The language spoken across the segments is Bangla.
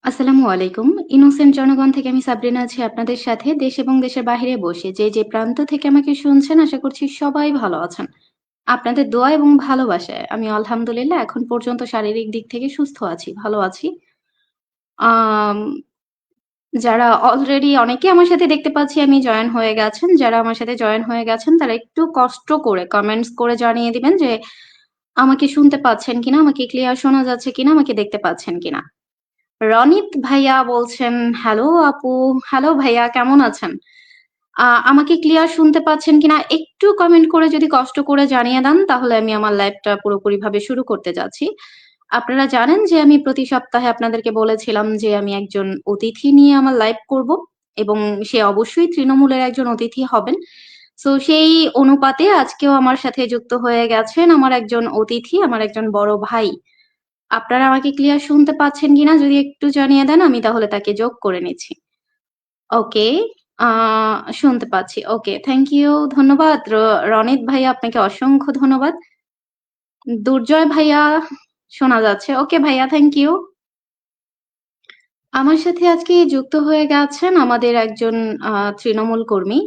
আসসালামু আলাইকুম। ইনোসেন্ট জনগণ থেকে আমি সাবরিনা আছি আপনাদের সাথে। দেশ এবং দেশের বাহিরে বসে যে প্রান্ত থেকে আমাকে শুনছেন আশা করছি সবাই ভালো আছেন। আপনাদের দোয়া এবং ভালোবাসায় আমি আলহামদুলিল্লাহ এখন পর্যন্ত শারীরিক দিক থেকে সুস্থ আছি, ভালো আছি। আম যারা অলরেডি অনেকে আমার সাথে দেখতে পাচ্ছি আমি জয়েন হয়ে গেছেন। যারা আমার সাথে জয়েন হয়ে গেছেন তারা একটু কষ্ট করে কমেন্টস করে জানিয়ে দিবেন যে আমাকে শুনতে পাচ্ছেন কিনা, আমাকে ক্লিয়ার শোনা যাচ্ছে কিনা, আমাকে দেখতে পাচ্ছেন কিনা। রনিত ভাইয়া বলছেন, "হ্যালো আপু।" হ্যালো ভাইয়া, কেমন আছেন? আমাকে ক্লিয়ার শুনতে পাচ্ছেন কিনা একটু কমেন্ট করে যদি কষ্ট করে জানিয়ে দেন, তাহলে আমি আমার লাইভটা পুরোপুরিভাবে শুরু করতে যাচ্ছি। আপনারা জানেন যে আমি প্রতি সপ্তাহে আপনাদেরকে বলেছিলাম যে আমি একজন অতিথি নিয়ে আমার লাইভ করব এবং সে অবশ্যই তৃণমূলের একজন অতিথি হবেন। সো সেই অনুপাতে আজকেও আমার সাথে যুক্ত হয়ে গেছেন আমার একজন অতিথি, আমার একজন বড় ভাই। আপনারা আমাকে ক্লিয়ার শুনতে পাচ্ছেন কিনা যদি একটু জানিয়ে দেন, আমি তাহলে তাকে যোগ করে নিচ্ছি। ওকে, আ শুনতে পাচ্ছি। ওকে, থ্যাংক ইউ। ধন্যবাদ রনিত ভাইয়া, আপনাকে অসংখ্য ধন্যবাদ। দুর্জয় ভাইয়া শোনা যাচ্ছে। ওকে ভাইয়া, থ্যাংক ইউ। আমার সাথে আজকে যুক্ত হয়ে গেছেন আমাদের একজন তৃণমূল কর্মী,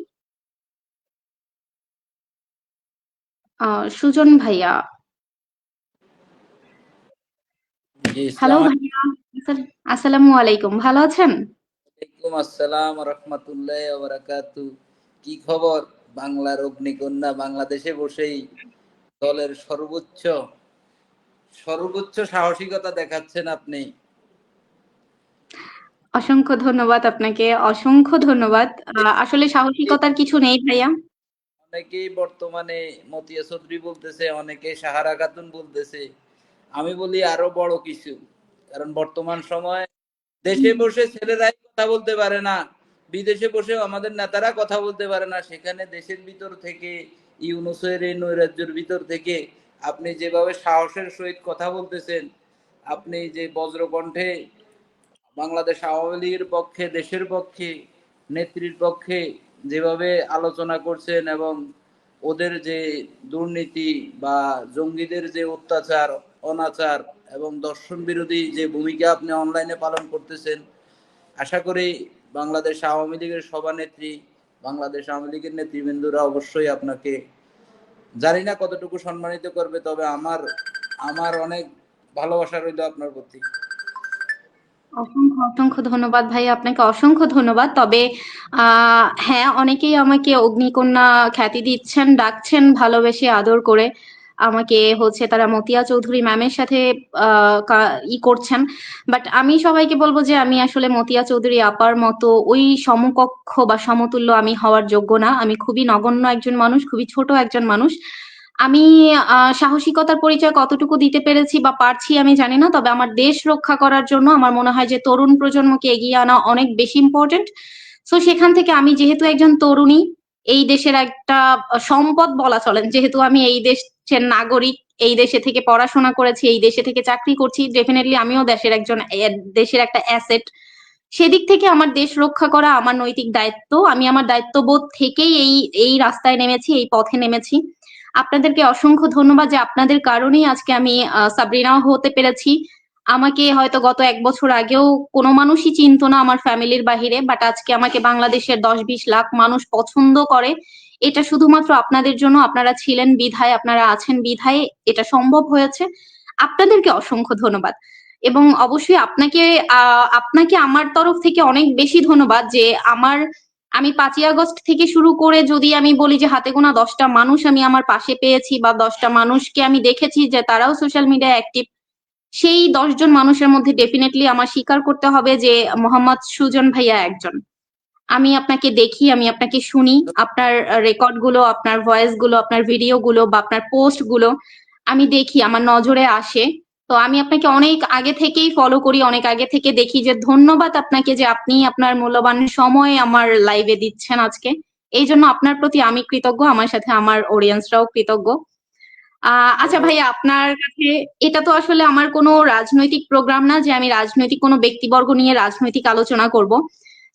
আ সুজন ভাইয়া। জি, হ্যালো ইসলাম ভাইয়া, আসসালামু আলাইকুম। ভালো আছেন? আলাইকুম। আসসালাম রহমতুল্লাহ বারাকাতু। কি খবর? বাংলার অগ্নিকন্যা বাংলাদেশে বসেই দলের সর্বোচ্চ সাহসিকতা দেখাচ্ছেন আপনি। অসংখ্য ধন্যবাদ আপনাকে। অসংখ্য ধন্যবাদ। আসলে সাহসিকতার কিছু নেই ভাইয়া। অনেকেই বর্তমানে মতিয়া চৌধুরী বলতেছে, অনেকে সাহারা খাতুন বলতেছে। আমি বলি আরো বড় কিছু। কারণ বর্তমান সময় দেশে বসে ছেলেরাই কথা বলতে পারে না, বিদেশে বসেও আমাদের নেতারা কথা বলতে পারে না, সেখানে দেশের ভিতর থেকে ইউনূসের এই নৈরাজ্যের ভিতর থেকে আপনি যেভাবে সাহসের সহিত কথা বলতেছেন, আপনি যে বজ্রকণ্ঠে বাংলাদেশ আওয়ামী লীগের পক্ষে, দেশের পক্ষে, নেত্রীর পক্ষে যেভাবে আলোচনা করছেন এবং ওদের যে দুর্নীতি বা জঙ্গিদের যে অত্যাচার, অনাচার এবং দর্শন বিরোধী যে ভূমিকা আপনি অনলাইনে পালন করতেছেন, আশা করি বাংলাদেশ আওয়ামী লীগের সভানেত্রী, বাংলাদেশ আওয়ামী লীগের নেতৃবৃন্দরা অবশ্যই আপনাকে জানি না কতটুকু সম্মানিত করবে, তবে আমার আমার অনেক ভালোবাসা রইল আপনার প্রতি। অসংখ্য ধন্যবাদ ভাইয়া, আপনাকে অসংখ্য ধন্যবাদ। তবে হ্যাঁ, অনেকেই আমাকে অগ্নিকন্যা খ্যাতি দিচ্ছেন, ডাকছেন ভালোবেসে আদর করে। আমাকে হচ্ছে তারা মতিয়া চৌধুরী ম্যামের সাথে করছেন। বাট আমি সবাইকে বলব যে আমি আসলে মতিয়া চৌধুরী আপার মতো ওই সমকক্ষ বা সমতুল্য আমি হওয়ার যোগ্য না। আমি খুবই নগণ্য একজন মানুষ, খুবই ছোট একজন মানুষ। আমি সাহসিকতার পরিচয় কতটুকু দিতে পেরেছি বা পারছি আমি জানি না। তবে আমার দেশ রক্ষা করার জন্য আমার মনে হয় যে তরুণ প্রজন্মকে এগিয়ে আনা অনেক বেশি ইম্পোর্টেন্ট। সো সেখান থেকে আমি যেহেতু একজন তরুণী, এই দেশের একটা সম্পদ বলা চলেন। যেহেতু আমি এই দেশের নাগরিক, এই দেশে থেকে পড়াশোনা করেছি, এই দেশে থেকে চাকরি করছি, ডেফিনিটলি আমিও দেশের একটা অ্যাসেট। সেদিক থেকে আমার দেশ রক্ষা করা আমার নৈতিক দায়িত্ব। আমি আমার দায়িত্ববোধ থেকেই এই রাস্তায় নেমেছি, এই পথে নেমেছি। আপনাদেরকে অসংখ্য ধন্যবাদ যে আপনাদের কারণেই আজকে আমি সাবরিনাও হতে পেরেছি। আমাকে হয়তো গত ১ বছর আগেও কোনো মানুষই চিনত না আমার ফ্যামিলির বাহিরে। বাট আজকে আমাকে বাংলাদেশের ১০-২০ লাখ মানুষ পছন্দ করে। এটা শুধুমাত্র আপনাদের জন্য। আপনারা ছিলেন বিধায়, আপনারা আছেন বিধায় এটা সম্ভব হয়েছে। আপনাদেরকে অসংখ্য ধন্যবাদ। এবং অবশ্যই আপনাকে আমার তরফ থেকে অনেক বেশি ধন্যবাদ যে আমি ৫ই আগস্ট থেকে শুরু করে যদি আমি বলি যে হাতে গোনা ১০ টা মানুষ আমি আমার পাশে পেয়েছি বা ১০ টা মানুষকে আমি দেখেছি যে তারাও সোশ্যাল মিডিয়ায় অ্যাক্টিভ। সেই ১০ জন মানুষের মধ্যে ডেফিনিটলি আমার স্বীকার করতে হবে যে মোহাম্মদ সুজন ভাইয়া একজন। আমি আপনাকে দেখি, আমি আপনাকে শুনি, আপনার রেকর্ড গুলো, আপনার ভয়েস গুলো, আপনার ভিডিও গুলো বা আপনার পোস্ট গুলো আমি দেখি, আমার নজরে আসে। তো আমি আপনাকে অনেক আগে থেকেই ফলো করি, অনেক আগে থেকে দেখি। যে ধন্যবাদ আপনাকে যে আপনি আপনার মূল্যবান সময় আমার লাইভে দিচ্ছেন আজকে। এই জন্য আপনার প্রতি আমি কৃতজ্ঞ, আমার সাথে আমার অডিয়েন্সরাও কৃতজ্ঞ। আচ্ছা ভাইয়া, আপনার কাছে এটা তো আসলে আমার কোনো রাজনৈতিক প্রোগ্রাম না যে আমি রাজনৈতিক কোনো ব্যক্তিবর্গ নিয়ে রাজনৈতিক আলোচনা করব।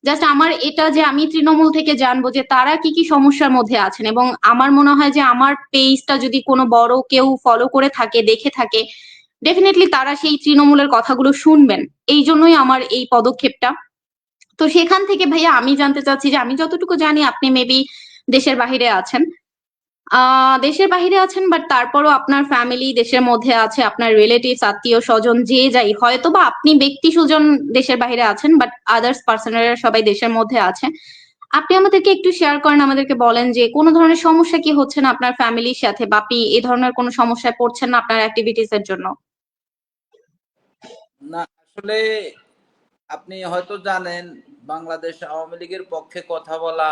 জাস্ট আমার এটা যে আমি তৃণমূল থেকে জানবো যে তারা কি কি সমস্যার মধ্যে আছেন, এবং আমার মনে হয় যে আমার পেজটা যদি কোনো বড় কেউ ফলো করে থাকে, দেখে থাকে, ডেফিনেটলি তারা সেই তৃণমূলের কথাগুলো শুনবেন। এই জন্যই আমার এই পদক্ষেপটা। তো সেখান থেকে ভাইয়া আমি জানতে চাচ্ছি যে আমি যতটুকু জানি আপনি মেবি দেশের বাহিরে আছেন। দেশের বাহিরে আছেন, বাট তারপরও আপনার ফ্যামিলি দেশের মধ্যে আছে, আপনার রিলেটিভস আত্মীয় স্বজন যে যাই, হয়তো বা আপনি ব্যক্তি সুজন দেশের বাহিরে আছেন, বাট আদার্স পার্সনেরা সবাই দেশের মধ্যে আছে। আপনি আমাদেরকে একটু শেয়ার করেন, আমাদেরকে বলেন যে কোনো ধরনের সমস্যা কি হচ্ছে না আপনার ফ্যামিলির সাথে, বা আপনি এই ধরনের কোনো সমস্যায় পড়ছেন না আপনার অ্যাক্টিভিটিস এর জন্য? না আসলে আপনি হয়তো জানেন, বাংলাদেশ আওয়ামী লীগের পক্ষে কথা বলা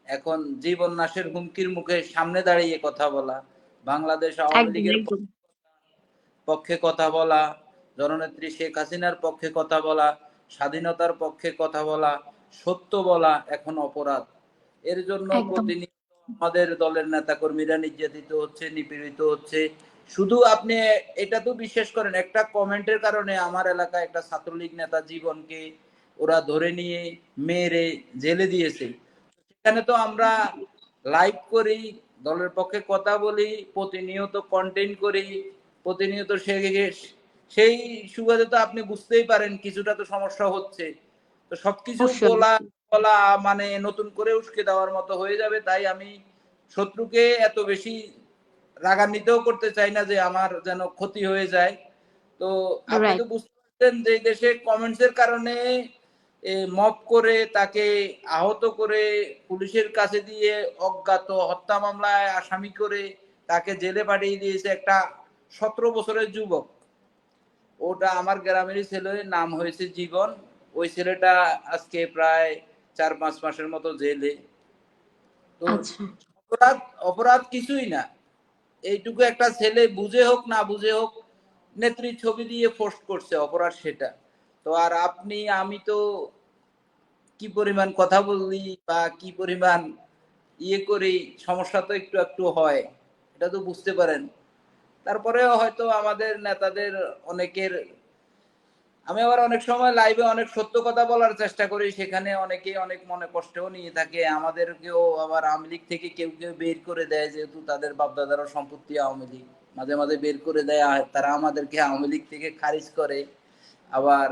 এখন জীবন নাশের হুমকির মুখে সামনে দাঁড়িয়ে কথা বলা, বাংলাদেশ আওয়ামী একদম লীগের একদম। পক্ষে কথা বলা, জননেত্রী শেখ হাসিনার পক্ষে কথা বলা, স্বাধীনতার পক্ষে কথা বলা, সত্য বলা এখন অপরাধ। এর জন্য একদম। প্রতিনিয়ত আমাদের দলের নেতাকর্মীরা নির্যাতিত হচ্ছে, নিপীড়িত হচ্ছে। শুধু আপনি এটা তো বিশ্বাস করেন, একটা কমেন্টের কারণে আমার এলাকায় একটা ছাত্রলীগ নেতা জীবনকে ওরা ধরে নিয়ে মেরে জেলে দিয়েছে। সেখানে তো আমরা লাইভ করি, দলের পক্ষে কথা বলি, প্রতিনিয়ত কন্টেন্ট করি, প্রতিনিয়ত সেই সুবাদে তো আপনি বুঝতেই পারেন কিছুটা তো সমস্যা হচ্ছে। তো সবকিছু অবশ্যই। বলা বলা মানে নতুন করে উস্কে দেওয়ার মতো হয়ে যাবে। তাই আমি শত্রুকে এত বেশি রাগান্বিতও করতে চাই না যে আমার যেন ক্ষতি হয়ে যায়। তো আপনি রাইট। তো বুঝতে পারছেন যে দেশে কমেন্টস এর কারণে মব করে তাকে আহত করে পুলিশের কাছে দিয়ে অজ্ঞাত হত্যা মামলায় আসামি করে তাকে জেলে পাঠিয়ে দিয়েছে একটা 17 বছরের যুবক। ওটা আমার গ্রামেরই ছেলে, নাম হয়েছে জীবন। ওই ছেলেটা আজকে প্রায় 4-5 মাসের মতো জেলে। তো আচ্ছা। অপরাধ অপরাধ কিছুই না। এইটুকু একটা ছেলে বুঝে হোক না বুঝে হোক নেত্রীর ছবি দিয়ে পোস্ট করছে, অপরাধ সেটা। তো আর আপনি আমি তো কি পরিমাণ কথা বললি বা কি পরিমাণ ইয়ে করি, সমস্যা তো একটু একটু হয়, এটা তো বুঝতে পারেন। তারপরেও হয়তো আমাদের নেতাদের অনেকের, আমি আবার অনেক সময় লাইভে অনেক সত্য কথা বলার চেষ্টা করি, সেখানে অনেকেই অনেক মনে কষ্টও নিয়ে থাকে। আমাদেরকেও আবার আওয়ামী লীগ থেকে কেউ কেউ বের করে দেয়, যেহেতু তাদের বাপদাদারও সম্পত্তি আওয়ামী লীগ, মাঝে মাঝে বের করে দেয়। তারা আমাদেরকে আওয়ামী লীগ থেকে খারিজ করে। আবার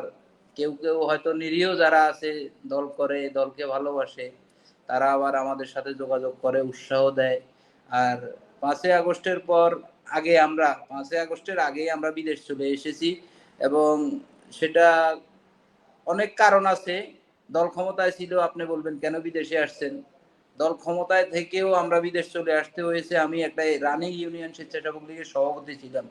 কেউ কেউ হয়তো নিরীহ যারা আছে, দল করে, দলকে ভালোবাসে, তারা আবার আমাদের সাথে যোগাযোগ করে, উৎসাহ দেয়। আর 5ই আগস্টের পর, আগে আমরা 5ই আগস্টের আগেই আমরা বিদেশ চলে এসেছি, এবং সেটা অনেক কারণ আছে। দল ক্ষমতায় ছিল, আপনি বলবেন কেন বিদেশে আসছেন। দল ক্ষমতায় থেকেও আমরা বিদেশ চলে আসতে হয়েছে। আমি একটা রানিং ইউনিয়ন স্বেচ্ছাসেবক লীগের সভাপতি ছিলাম।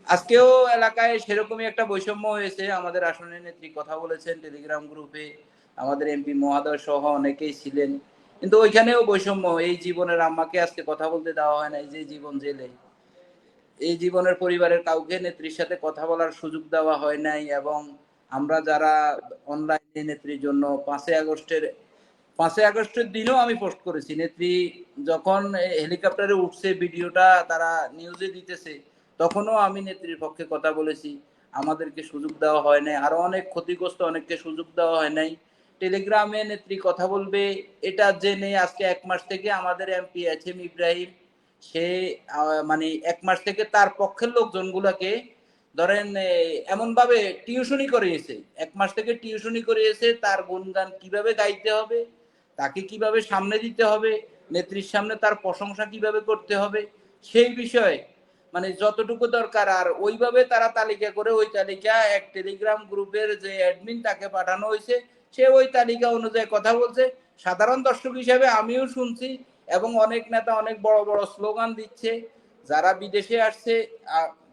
আজকেও এলাকায় সেরকমই একটা বৈষম্য হয়েছে। আমাদের আসনের নেত্রী কথা বলেছেন টেলিগ্রাম গ্রুপে, আমাদের এমপি মহোদয় সহ অনেকেই ছিলেন, কিন্তু ওইখানেও বৈষম্য। এই জীবনের আম্মাকে আজকে কথা বলতে দেওয়া হয় না, এই যে জীবন জেলে, এই জীবনের পরিবারের কাউকে নেত্রীর সাথে কথা বলার সুযোগ দেওয়া হয় নাই। এবং আমরা যারা অনলাইনে নেত্রীর জন্য 5ই আগস্টের দিনও আমি পোস্ট করেছি, নেত্রী যখন হেলিকপ্টারে উঠছে ভিডিওটা তারা নিউজে দিতেছে, তখনও আমি নেত্রীর পক্ষে কথা বলেছি। আমাদেরকে সুযোগ দেওয়া হয় নাই, আরো অনেক ক্ষতিগ্রস্ত অনেককে সুযোগ দেওয়া হয় নাই। টেলিগ্রামে নেত্রী কথা বলবে এটা জেনে আজকে 1 মাস থেকে আমাদের এমপি এম ইব্রাহিম, সে মানে 1 মাস থেকে তার পক্ষের লোকজনগুলোকে ধরেন এমন ভাবে টিউশনি করিয়েছে, 1 মাস থেকে টিউশনি করিয়েছে তার গুণগান কিভাবে গাইতে হবে, তাকে কিভাবে সামনে দিতে হবে, নেত্রীর সামনে তার প্রশংসা কিভাবে করতে হবে, সেই বিষয়ে মানে যতটুকু দরকার। আর ওইভাবে তারা তালিকা করে, ওই তালিকা এক টেলিগ্রাম গ্রুপের যে অ্যাডমিন তাকে পাঠানো হয়েছে, সে ওই তালিকা অনুযায়ী কথা বলছে। সাধারণ দর্শক হিসেবে আমিও শুনছি, এবং অনেক নেতা অনেক বড় বড় স্লোগান দিচ্ছে। যারা বিদেশে আসছে,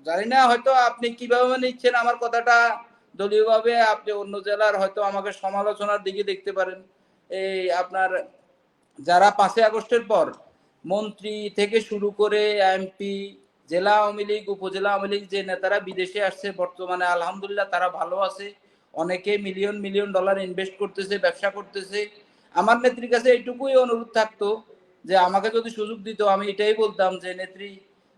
জানি না হয়তো আপনি কিভাবে নিচ্ছেন আমার কথাটা, দলীয়ভাবে আপনি অন্য জেলার হয়তো আমাকে সমালোচনার দিকে দেখতে পারেন। এই আপনার যারা 5ই আগস্টের পর মন্ত্রী থেকে শুরু করে এমপি, জেলা আওয়ামী লীগ, উপজেলা আওয়ামী লীগ যে নেতারা বিদেশে আসছে, বর্তমানে আলহামদুলিল্লাহ তারা ভালো আছে। অনেকে মিলিয়ন মিলিয়ন ডলার ইনভেস্ট করতেছে, ব্যবসা করতেছে। আমার নেত্রীর কাছে এইটুকুই অনুরোধ থাকতো যে আমাকে যদি সুযোগ দিত, আমি এটাই বলতাম যে নেত্রী,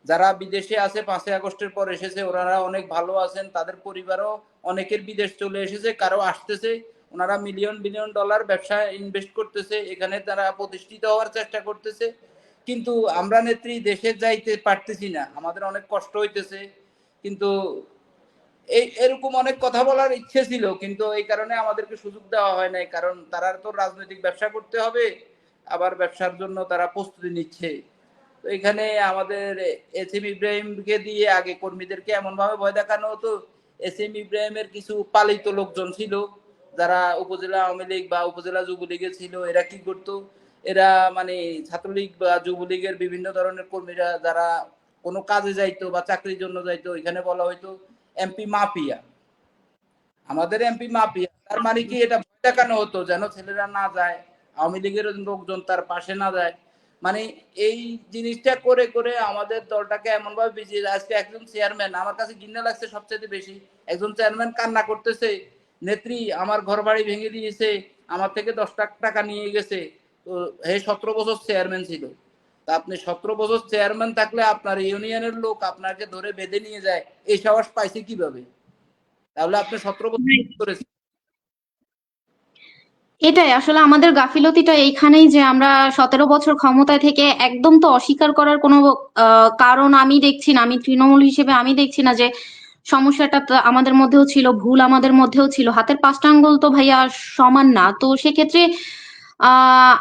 যারা বিদেশে আছে 5ই আগস্টের পর এসেছে, ওনারা অনেক ভালো আছেন, তাদের পরিবারও অনেকের বিদেশ চলে এসেছে, কারো আসতেছে। ওনারা মিলিয়ন বিলিয়ন ডলার ব্যবসায় ইনভেস্ট করতেছে, এখানে তারা প্রতিষ্ঠিত হওয়ার চেষ্টা করতেছে। কিন্তু আমরা নেত্রী দেশে যাইতে পারতেছি না, আমাদের অনেক কষ্ট হইতেছে। কিন্তু এরকম অনেক কথা বলার ইচ্ছে ছিল, কিন্তু এই কারণে আমাদেরকে সুযোগ দেওয়া হয় নাই, কারণ তারা তো রাজনৈতিক ব্যবসা করতে হবে, আবার ব্যবসার জন্য তারা প্রস্তুতি নিচ্ছে। তো এখানে আমাদের এস এম ইব্রাহিমকে দিয়ে আগে কর্মীদেরকে এমন ভাবে ভয় দেখানো হতো। এস এম ইব্রাহিমের কিছু পালিত লোকজন ছিল যারা উপজেলা আওয়ামী লীগ বা উপজেলা যুবলীগে ছিল, এরা কি করতো, এরা মানে ছাত্রলীগ বা যুবলীগের বিভিন্ন ধরনের কর্মীরা যারা কোনো কাজে যাইতো বা চাকরির জন্য যাইতো, এখানে বলা হয়তো এমপি মাফিয়া, আমাদের এমপি মাফিয়া। তার মানে কি, এটা ভয় দেখানো হতো যেন ছেলেরা না যায়, আওয়ামী লীগের লোকজন তার পাশে না যায়। মানে এই জিনিসটা করে করে আমাদের দলটাকে এমন ভাবে বিজিয়ে, আজকে একজন চেয়ারম্যান, আমার কাছে ঘৃণা লাগছে সবচেয়ে বেশি, একজন চেয়ারম্যান কান্না করতেছে, নেত্রী আমার ঘর বাড়ি ভেঙে দিয়েছে, আমার থেকে 10 লাখ টাকা নিয়ে গেছে। তো হে 17 বছর চেয়ারম্যান ছিল, তা আপনি 17 বছর চেয়ারম্যান থাকলে আপনার ইউনিয়নের লোক আপনাকে ধরে বেঁধে নিয়ে যায়, এই সাহস পাইছে কিভাবে? তাহলে আপনি 17 বছর করেছেন। এটাই আসলে আমাদের গাফিলতিটা এইখানেই, যে আমরা 17 বছর ক্ষমতায় থেকে একদম তো অস্বীকার করার কোনো কারণ আমি দেখছি না। আমি তৃণমূল হিসেবে আমি দেখছি না যে সমস্যাটা তো আমাদের মধ্যেও ছিল, ভুল আমাদের মধ্যেও ছিল। হাতের 5টা আঙ্গুল তো ভাইয়া সমান না। তো সেক্ষেত্রে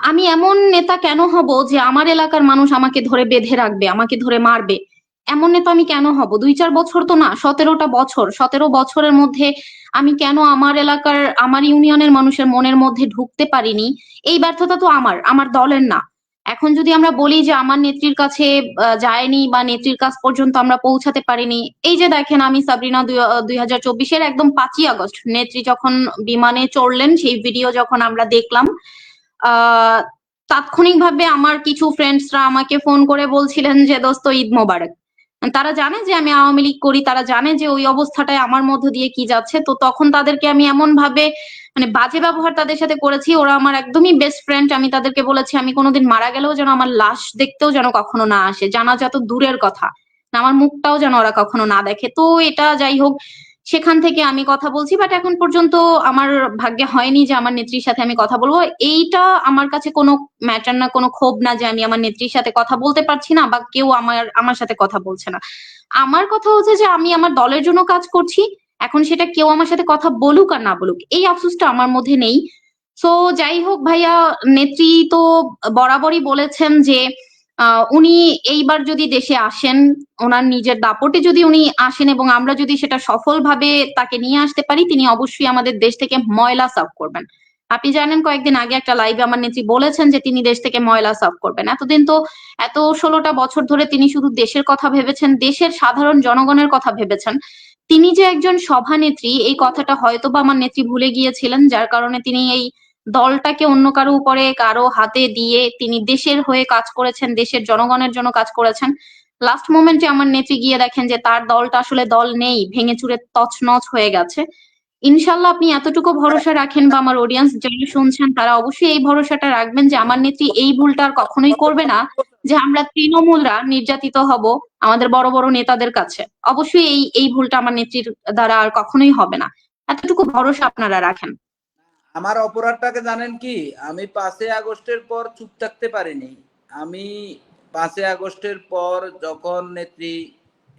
আমি এমন নেতা কেন হব যে আমার এলাকার মানুষ আমাকে ধরে বেঁধে রাখবে, আমাকে ধরে মারবে? এমন নেতা আমি কেন হব? 2-4 বছর তো না, 17টা বছর। 17 বছরের মধ্যে আমি কেন আমার এলাকার, আমার ইউনিয়নের মানুষের মনের মধ্যে ঢুকতে পারিনি? এই ব্যর্থতা তো আমার দলের না। এখন যদি আমরা বলি যে আমার নেত্রীর কাছে যায়নি বা নেত্রীর কাছ পর্যন্ত আমরা পৌঁছাতে পারিনি, এই যে দেখেন আমি সাবরিনা 2024-এর একদম 5ই আগস্ট নেত্রী যখন বিমানে চড়লেন, সেই ভিডিও যখন আমরা দেখলাম, আহ তাৎক্ষণিকভাবে আমার কিছু ফ্রেন্ডসরা আমাকে ফোন করে বলছিলেন যে দোস্ত ঈদ মোবারক। তারা জানে যে আমি আওয়ামী লীগ করি, তারা জানে যে ওই অবস্থাটায় আমার মধ্য দিয়ে কি যাচ্ছে। তো তখন তাদেরকে আমি এমন ভাবে মানে বাজে ব্যবহার তাদের সাথে করেছি, ওরা আমার একদমই বেস্ট ফ্রেন্ড। আমি তাদেরকে বলেছি আমি কোনোদিন মারা গেলেও যেন আমার লাশ দেখতেও যেন কখনো না আসে, জানাজা তো দূরের কথা, আমার মুখটাও যেন ওরা কখনো না দেখে। তো এটা যাই হোক, সেখান থেকে আমি কথা বলছি, বাট এখন পর্যন্ত আমার ভাগ্যে হয়নি যে আমার নেত্রীর সাথে আমি কথা বলবো। এইটা আমার কাছে কোনো ম্যাটার না, কোনো ক্ষোভ না যে আমি আমার নেত্রীর সাথে কথা বলতে পারছি না বা কেউ আমার আমার সাথে কথা বলছে না। আমার কথা হচ্ছে যে আমি আমার দলের জন্য কাজ করছি। এখন সেটা কেউ আমার সাথে কথা বলুক আর না বলুক, এই আফসোসটা আমার মধ্যে নেই। সো যাই হোক ভাইয়া, নেত্রী তো বরাবরই বলেছেন যে উনি এইবার যদি দেশে আসেন, ওনার নিজের দাপটে যদি উনি আসেন এবং আমরা যদি সেটা সফলভাবে তাকে নিয়ে আসতে পারি, তিনি অবশ্যই আমাদের দেশ থেকে ময়লা সাফ করবেন। আপনি জানেন কয়েকদিন আগে একটা লাইভে আমার নেত্রী বলেছেন যে তিনি দেশ থেকে ময়লা সাফ করবেন। এতদিন তো, এত 16টা বছর ধরে তিনি শুধু দেশের কথা ভেবেছেন, দেশের সাধারণ জনগণের কথা ভেবেছেন। তিনি যে একজন সভানেত্রী, এই কথাটা হয়তোবা আমার নেত্রী ভুলে গিয়েছিলেন, যার কারণে তিনি এই দলটাকে অন্য কারো উপরে, কারো হাতে দিয়ে তিনি দেশের হয়ে কাজ করেছেন, দেশের জনগণের জন্য কাজ করেছেন। লাস্ট মোমেন্টে আমার নেত্রী গিয়ে দেখেন যে তার দলটা আসলে দল নেই, ভেঙে চুরে তছনছ হয়ে গেছে। ইনশাল্লাহ আপনি এতটুকু ভরসা রাখেন, বা আমার অডিয়েন্স যারা শুনছেন তারা অবশ্যই এই ভরসাটা রাখবেন যে আমার নেত্রী এই ভুলটা আর কখনোই করবে না, যে আমরা তৃণমূলরা নির্যাতিত হব আমাদের বড় বড় নেতাদের কাছে। অবশ্যই এই ভুলটা আমার নেত্রীর দ্বারা আর কখনোই হবে না। এতটুকু ভরসা আপনারা রাখেন। আমার অপরাধটাকে জানেন কি, আমি 5ই আগস্টের পর চুপ থাকতে পারিনি। আমি 5ই আগস্টের পর যখন নেত্রী